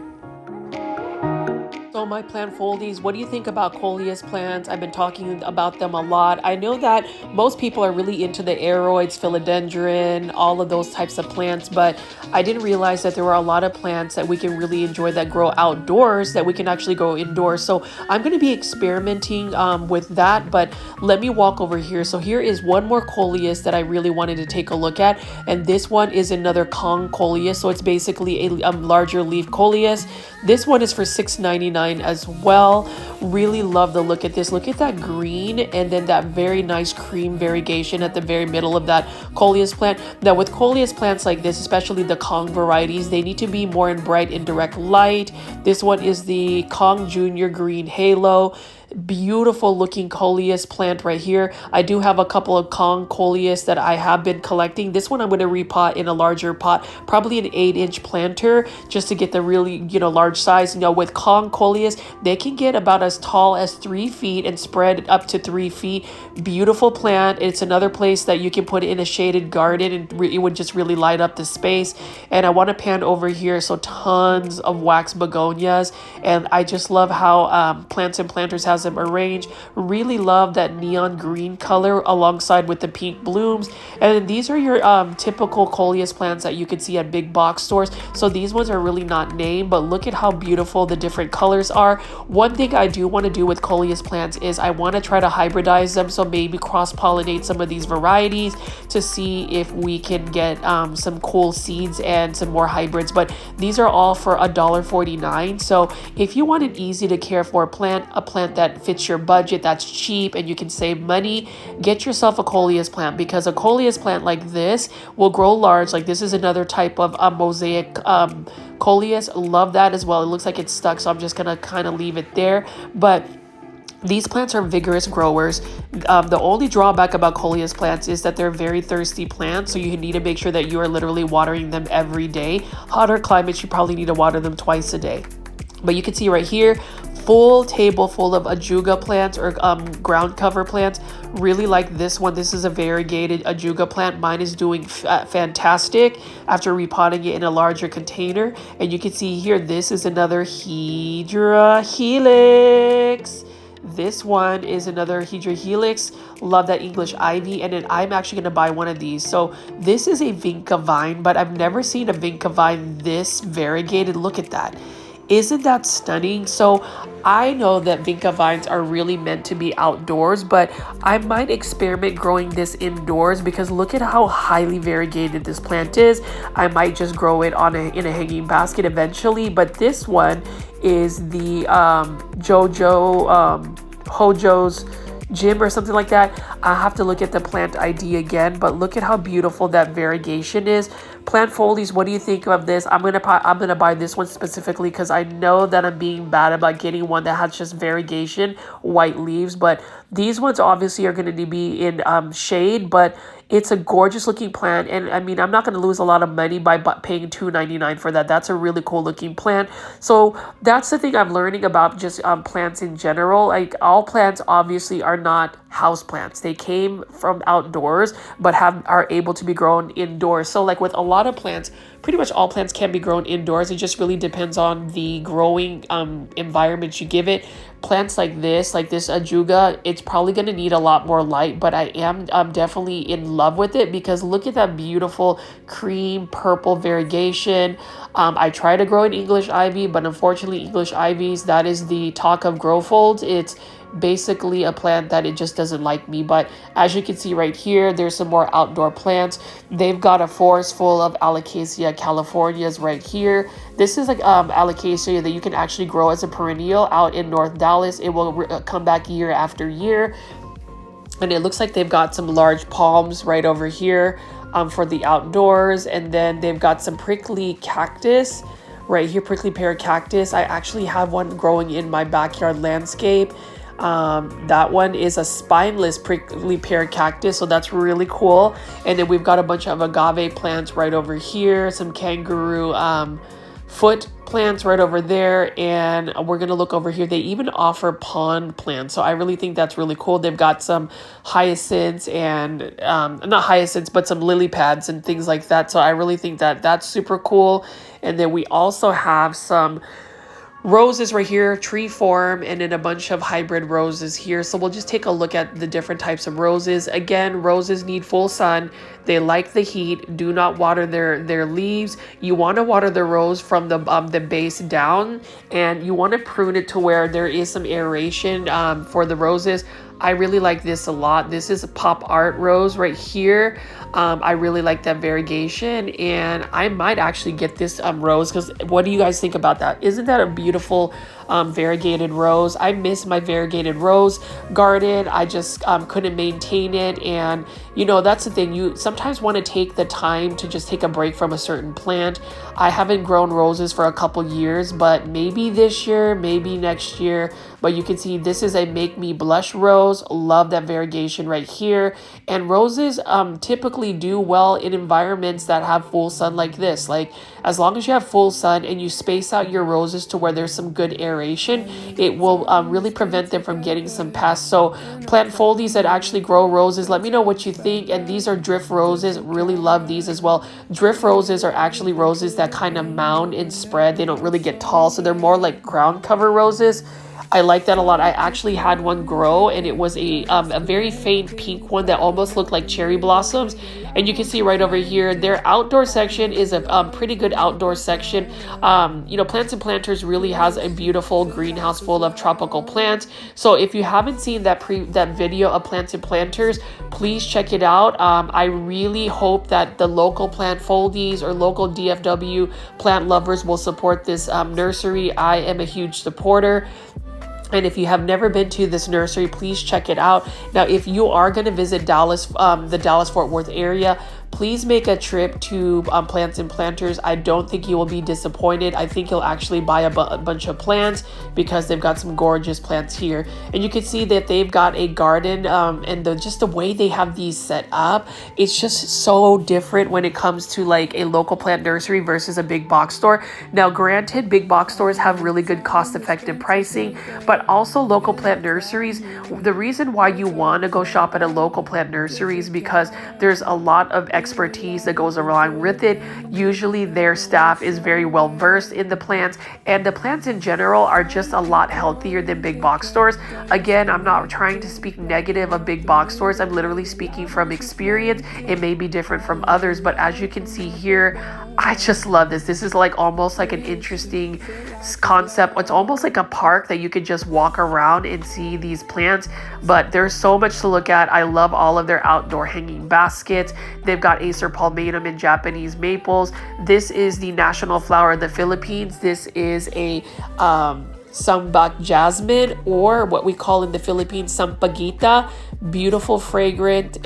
So my plant foldies, what do you think about coleus plants? I've been talking about them a lot. I know that most people are really into the aeroids, philodendron, all of those types of plants, but I didn't realize that there were a lot of plants that we can really enjoy that grow outdoors that we can actually grow indoors. So I'm going to be experimenting with that, but let me walk over here. So here is one more coleus that I really wanted to take a look at, and this one is another Kong coleus. So it's basically a larger leaf coleus. This one is for $6.99 as well. Really love the look at this. Look at that green, and then that very nice cream variegation at the very middle of that coleus plant. Now with coleus plants like this, especially the Kong varieties, they need to be more in bright and direct light. This one is the Kong Junior Green Halo. Beautiful looking coleus plant right here. I do have a couple of Kong coleus that I have been collecting. This one I'm going to repot in a larger pot, probably an 8-inch planter, just to get the really large size. With Kong coleus, they can get about as tall as 3 feet and spread up to 3 feet. Beautiful plant. It's another place that you can put in a shaded garden, and it would just really light up the space. And I want to pan over here. So tons of wax begonias, and I just love how Plants and Planters has them arranged. Really love that neon green color alongside with the pink blooms. And these are your typical coleus plants that you can see at big box stores. So these ones are really not named, but look at how beautiful the different colors are. One thing I do want to do with coleus plants is I want to try to hybridize them, so maybe cross-pollinate some of these varieties to see if we can get some cool seeds and some more hybrids. But these are all for $1.49. So if you want an easy to care for plant, a plant that fits your budget, that's cheap, and you can save money, get yourself a coleus plant, because a coleus plant like this will grow large. Like this is another type of mosaic coleus. Love that as well. It looks like it's stuck, so I'm just gonna kind of leave it there. But these plants are vigorous growers. The only drawback about coleus plants is that they're very thirsty plants, so you need to make sure that you are literally watering them every day. Hotter climates, you probably need to water them twice a day. But you can see right here, full table full of ajuga plants or ground cover plants. Really like this one. This is a variegated ajuga plant. Mine is doing fantastic after repotting it in a larger container. And you can see here, this is another Hedera Helix. This one is another Hedera Helix. Love that English Ivy. And then I'm actually going to buy one of these. So this is a vinca vine, but I've never seen a vinca vine this variegated. Look at that. Isn't that stunning? So I know that vinca vines are really meant to be outdoors, but I might experiment growing this indoors because look at how highly variegated this plant is. I might just grow it in a hanging basket eventually, but this one is the Hojo's Gym or something like that. I have to look at the plant ID again, but look at how beautiful that variegation is. Plant Foldies, what do you think of this? I'm gonna buy this one specifically because I know that I'm being bad about getting one that has just variegation, white leaves, but these ones obviously are going to be in shade, but it's a gorgeous looking plant. And I mean, I'm not going to lose a lot of money by paying $2.99 for that. That's a really cool looking plant. So that's the thing I'm learning about just plants in general. Like all plants obviously are not house plants. They came from outdoors, but are able to be grown indoors. So like with a lot of plants, pretty much all plants can be grown indoors. It just really depends on the growing environment you give it. Plants like this ajuga, it's probably going to need a lot more light, but I am definitely in love with it because look at that beautiful cream purple variegation. I try to grow an English ivy, but unfortunately English ivies, that is the talk of grow folds. It's basically a plant that it just doesn't like me. But as you can see right here, there's some more outdoor plants. They've got a forest full of Alocasia californias right here. This is like Alocasia that you can actually grow as a perennial out in North Dallas. It will come back year after year. And it looks like they've got some large palms right over here for the outdoors. And then they've got some prickly cactus right here, prickly pear cactus. I actually have one growing in my backyard landscape. That one is a spineless prickly pear cactus, so that's really cool. And then we've got a bunch of agave plants right over here, some kangaroo foot plants right over there, and we're gonna look over here. They even offer pond plants, so I really think that's really cool. They've got some hyacinths and not hyacinths, but some lily pads and things like that, so I really think that that's super cool. And then we also have some roses right here, tree form, and then a bunch of hybrid roses here. So we'll just take a look at the different types of roses. Again, roses need full sun. They like the heat. Do not water their leaves. You want to water the rose from the base down, and you want to prune it to where there is some aeration for the roses. I really like this a lot. This is a pop art rose right here. I really like that variegation, and I might actually get this rose because what do you guys think about that? Isn't that a beautiful variegated rose? I miss my variegated rose garden. I just couldn't maintain it, and you know, that's the thing. You sometimes want to take the time to just take a break from a certain plant. I haven't grown roses for a couple years, but maybe this year, maybe next year. But you can see this is a Make Me Blush rose. Love that variegation right here. And roses typically do well in environments that have full sun like this. Like as long as you have full sun and you space out your roses to where there's some good aeration, it will really prevent them from getting some pests. So plant foldies that actually grow roses, let me know what you think. And these are drift roses. Really love these as well. Drift roses are actually roses that kind of mound and spread. They don't really get tall, so they're more like ground cover roses. I like that a lot. I actually had one grow, and it was a very faint pink one that almost looked like cherry blossoms. And you can see right over here, their outdoor section is a pretty good outdoor section. You know, Plants and Planters really has a beautiful greenhouse full of tropical plants. So if you haven't seen that video of Plants and Planters, please check it out. I really hope that the local plant foldies or local DFW plant lovers will support this nursery. I am a huge supporter. And if you have never been to this nursery, please check it out. Now, if you are going to visit Dallas, the Dallas-Fort Worth area, please make a trip to Plants and Planters. I don't think you will be disappointed. I think you'll actually buy a bunch of plants because they've got some gorgeous plants here. And you can see that they've got a garden, and just the way they have these set up, it's just so different when it comes to like a local plant nursery versus a big box store. Now granted, big box stores have really good cost-effective pricing, but also local plant nurseries, the reason why you want to go shop at a local plant nursery is because there's a lot of expertise that goes along with it. Usually their staff is very well versed in the plants, and the plants in general are just a lot healthier than big box stores. Again, I'm not trying to speak negative of big box stores. I'm literally speaking from experience. It may be different from others, but as you can see here, I just love this. This is like almost like an interesting concept. It's almost like a park that you could just walk around and see these plants, but there's so much to look at. I love all of their outdoor hanging baskets. They've got Acer palmatum and Japanese maples. This is the national flower of the Philippines. This is a Sambak jasmine, or what we call in the Philippines sampagita. Beautiful fragrant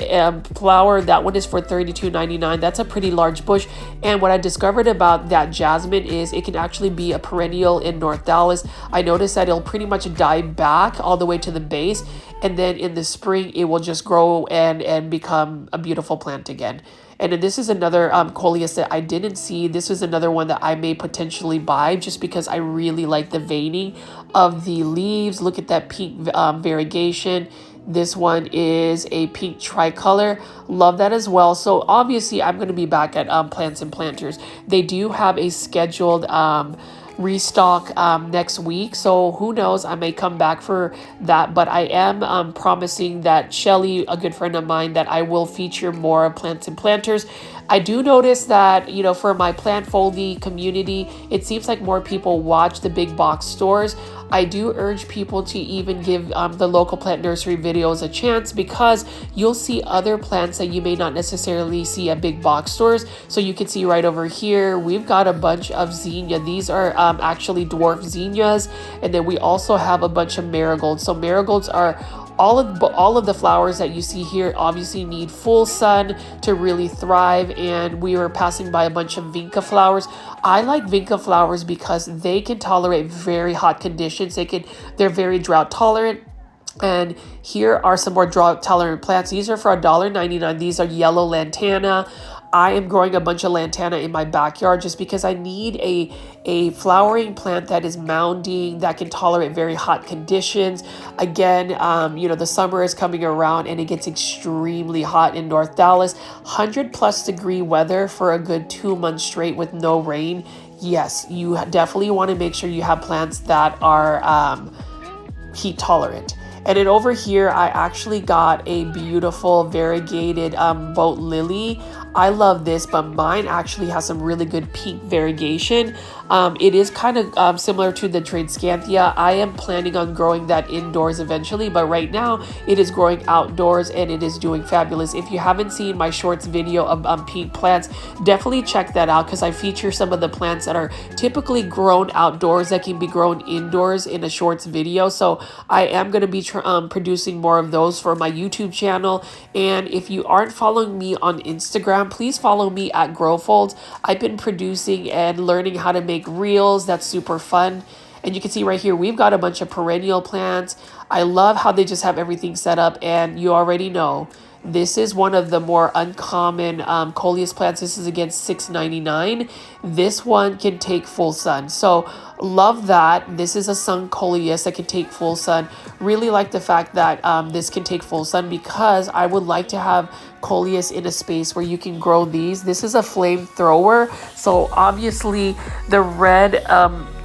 flower. That one is for $32.99. That's a pretty large bush. And what I discovered about that jasmine is it can actually be a perennial in North Dallas. I noticed that it'll pretty much die back all the way to the base, and then in the spring it will just grow and become a beautiful plant again. And then this is another coleus that I didn't see. This is another one that I may potentially buy just because I really like the veining of the leaves. Look at that pink variegation. This one is a pink tricolor. Love that as well. So obviously I'm going to be back at Plants and Planters. They do have a scheduled restock next week, so who knows, I may come back for that, but I am promising that Shelly, a good friend of mine, that I will feature more of Plants and Planters. I do notice that, you know, for my plant foldy community, it seems like more people watch the big box stores. I do urge people to even give the local plant nursery videos a chance, because you'll see other plants that you may not necessarily see at big box stores. So you can see right over here, we've got a bunch of zinnia. These are actually dwarf zinnias. And then we also have a bunch of marigolds. So marigolds are all of the flowers that you see here obviously need full sun to really thrive. And we were passing by a bunch of vinca flowers. I like vinca flowers because they can tolerate very hot conditions. They're very drought tolerant. And here are some more drought tolerant plants. These are for $1.99. These are yellow lantana. I am growing a bunch of lantana in my backyard just because I need a flowering plant that is mounding, that can tolerate very hot conditions. Again, you know, the summer is coming around and it gets extremely hot in North Dallas. 100+ degree weather for a good 2 months straight with no rain. Yes, you definitely want to make sure you have plants that are heat tolerant. And then over here, I actually got a beautiful variegated boat lily. I love this, but mine actually has some really good pink variegation. It is kind of similar to the Tradescanthia. I am planning on growing that indoors eventually, but right now it is growing outdoors and it is doing fabulous. If you haven't seen my shorts video of pink plants, definitely check that out, because I feature some of the plants that are typically grown outdoors that can be grown indoors in a shorts video. So I am going to be producing more of those for my YouTube channel. And if you aren't following me on Instagram, please follow me at Growfolds. I've been producing and learning how to make reels. That's super fun. And you can see right here, we've got a bunch of perennial plants. I love how they just have everything set up. And you already know, this is one of the more uncommon coleus plants. This is again $6.99. This one can take full sun. So love that. This is a sun coleus that can take full sun. Really like the fact that this can take full sun, because I would like to have coleus in a space where you can grow these. This is a flamethrower. So obviously the red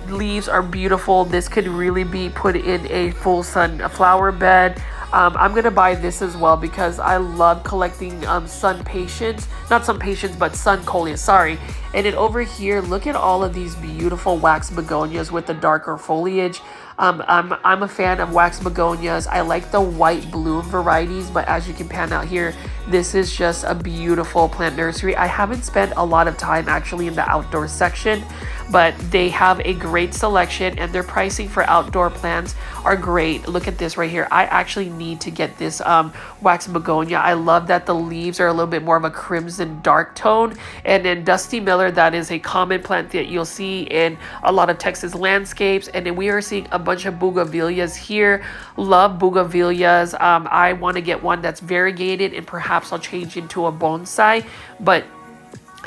leaves are beautiful. This could really be put in a full sun flower bed. I'm going to buy this as well because I love collecting sun coleus, sorry. And then over here, look at all of these beautiful wax begonias with the darker foliage. I'm a fan of wax begonias. I like the white bloom varieties, but as you can pan out here, this is just a beautiful plant nursery. I haven't spent a lot of time actually in the outdoor section, but they have a great selection and their pricing for outdoor plants are great. Look at this right here. I actually need to get this wax begonia. I love that the leaves are a little bit more of a crimson dark tone. And then Dusty Miller, that is a common plant that you'll see in a lot of Texas landscapes. And then we are seeing a bunch of bougainvilleas here. Love bougainvilleas. I want to get one that's variegated and perhaps I'll change into a bonsai, but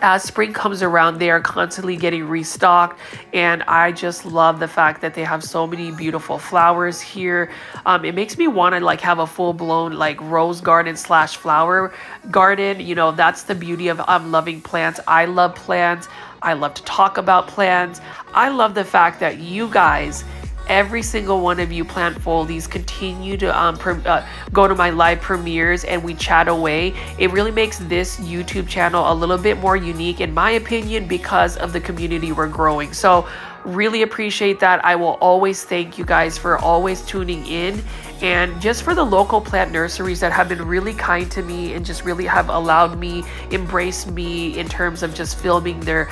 as spring comes around, they are constantly getting restocked, and I just love the fact that they have so many beautiful flowers here. It makes me want to like have a full-blown like rose garden slash flower garden. You know, that's the beauty of loving plants. I love plants. I love to talk about plants. I love the fact that you guys, every single one of you plant foldies, continue to go to my live premieres and we chat away. It really makes this YouTube channel a little bit more unique in my opinion because of the community we're growing. So really appreciate that. I will always thank you guys for always tuning in, and just for the local plant nurseries that have been really kind to me and just really have allowed me, embrace me in terms of just filming their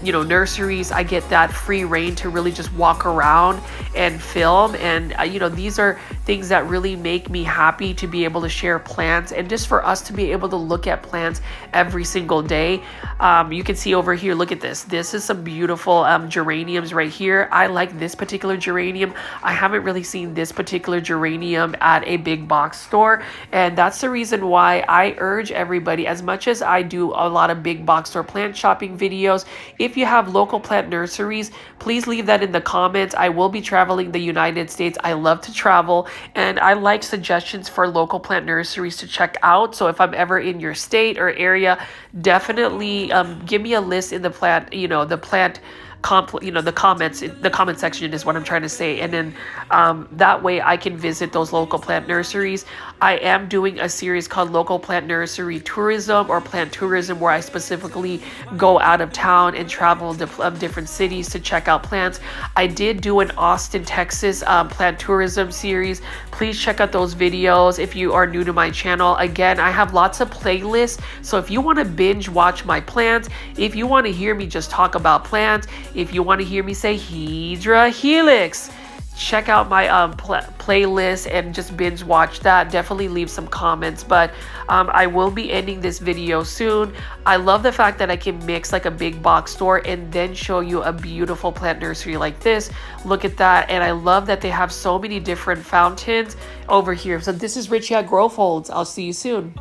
you know, nurseries. I get that free reign to really just walk around and film, and you know, these are things that really make me happy to be able to share plants and just for us to be able to look at plants every single day. You can see over here, look at this. This is some beautiful geraniums right here. I like this particular geranium. I haven't really seen this particular geranium at a big box store, and that's the reason why I urge everybody, as much as I do a lot of big box store plant shopping videos, if you have local plant nurseries, please leave that in the comments. I will be traveling the United States. I love to travel, and I like suggestions for local plant nurseries to check out. So if I'm ever in your state or area, definitely give me a list in the plant, you know, the comment section is what I'm trying to say, and then that way I can visit those local plant nurseries. I am doing a series called Local Plant Nursery Tourism or Plant Tourism, where I specifically go out of town and travel to different cities to check out plants. I did do an Austin, Texas plant tourism series. Please check out those videos if you are new to my channel. Again, I have lots of playlists, so if you want to binge watch my plants, if you want to hear me just talk about plants, if you want to hear me say Hedera Helix, check out my playlist and just binge watch that. Definitely leave some comments, but I will be ending this video soon. I love the fact that I can mix like a big box store and then show you a beautiful plant nursery like this. Look at that. And I love that they have so many different fountains over here. So this is Richie at Grow Folds. I'll see you soon.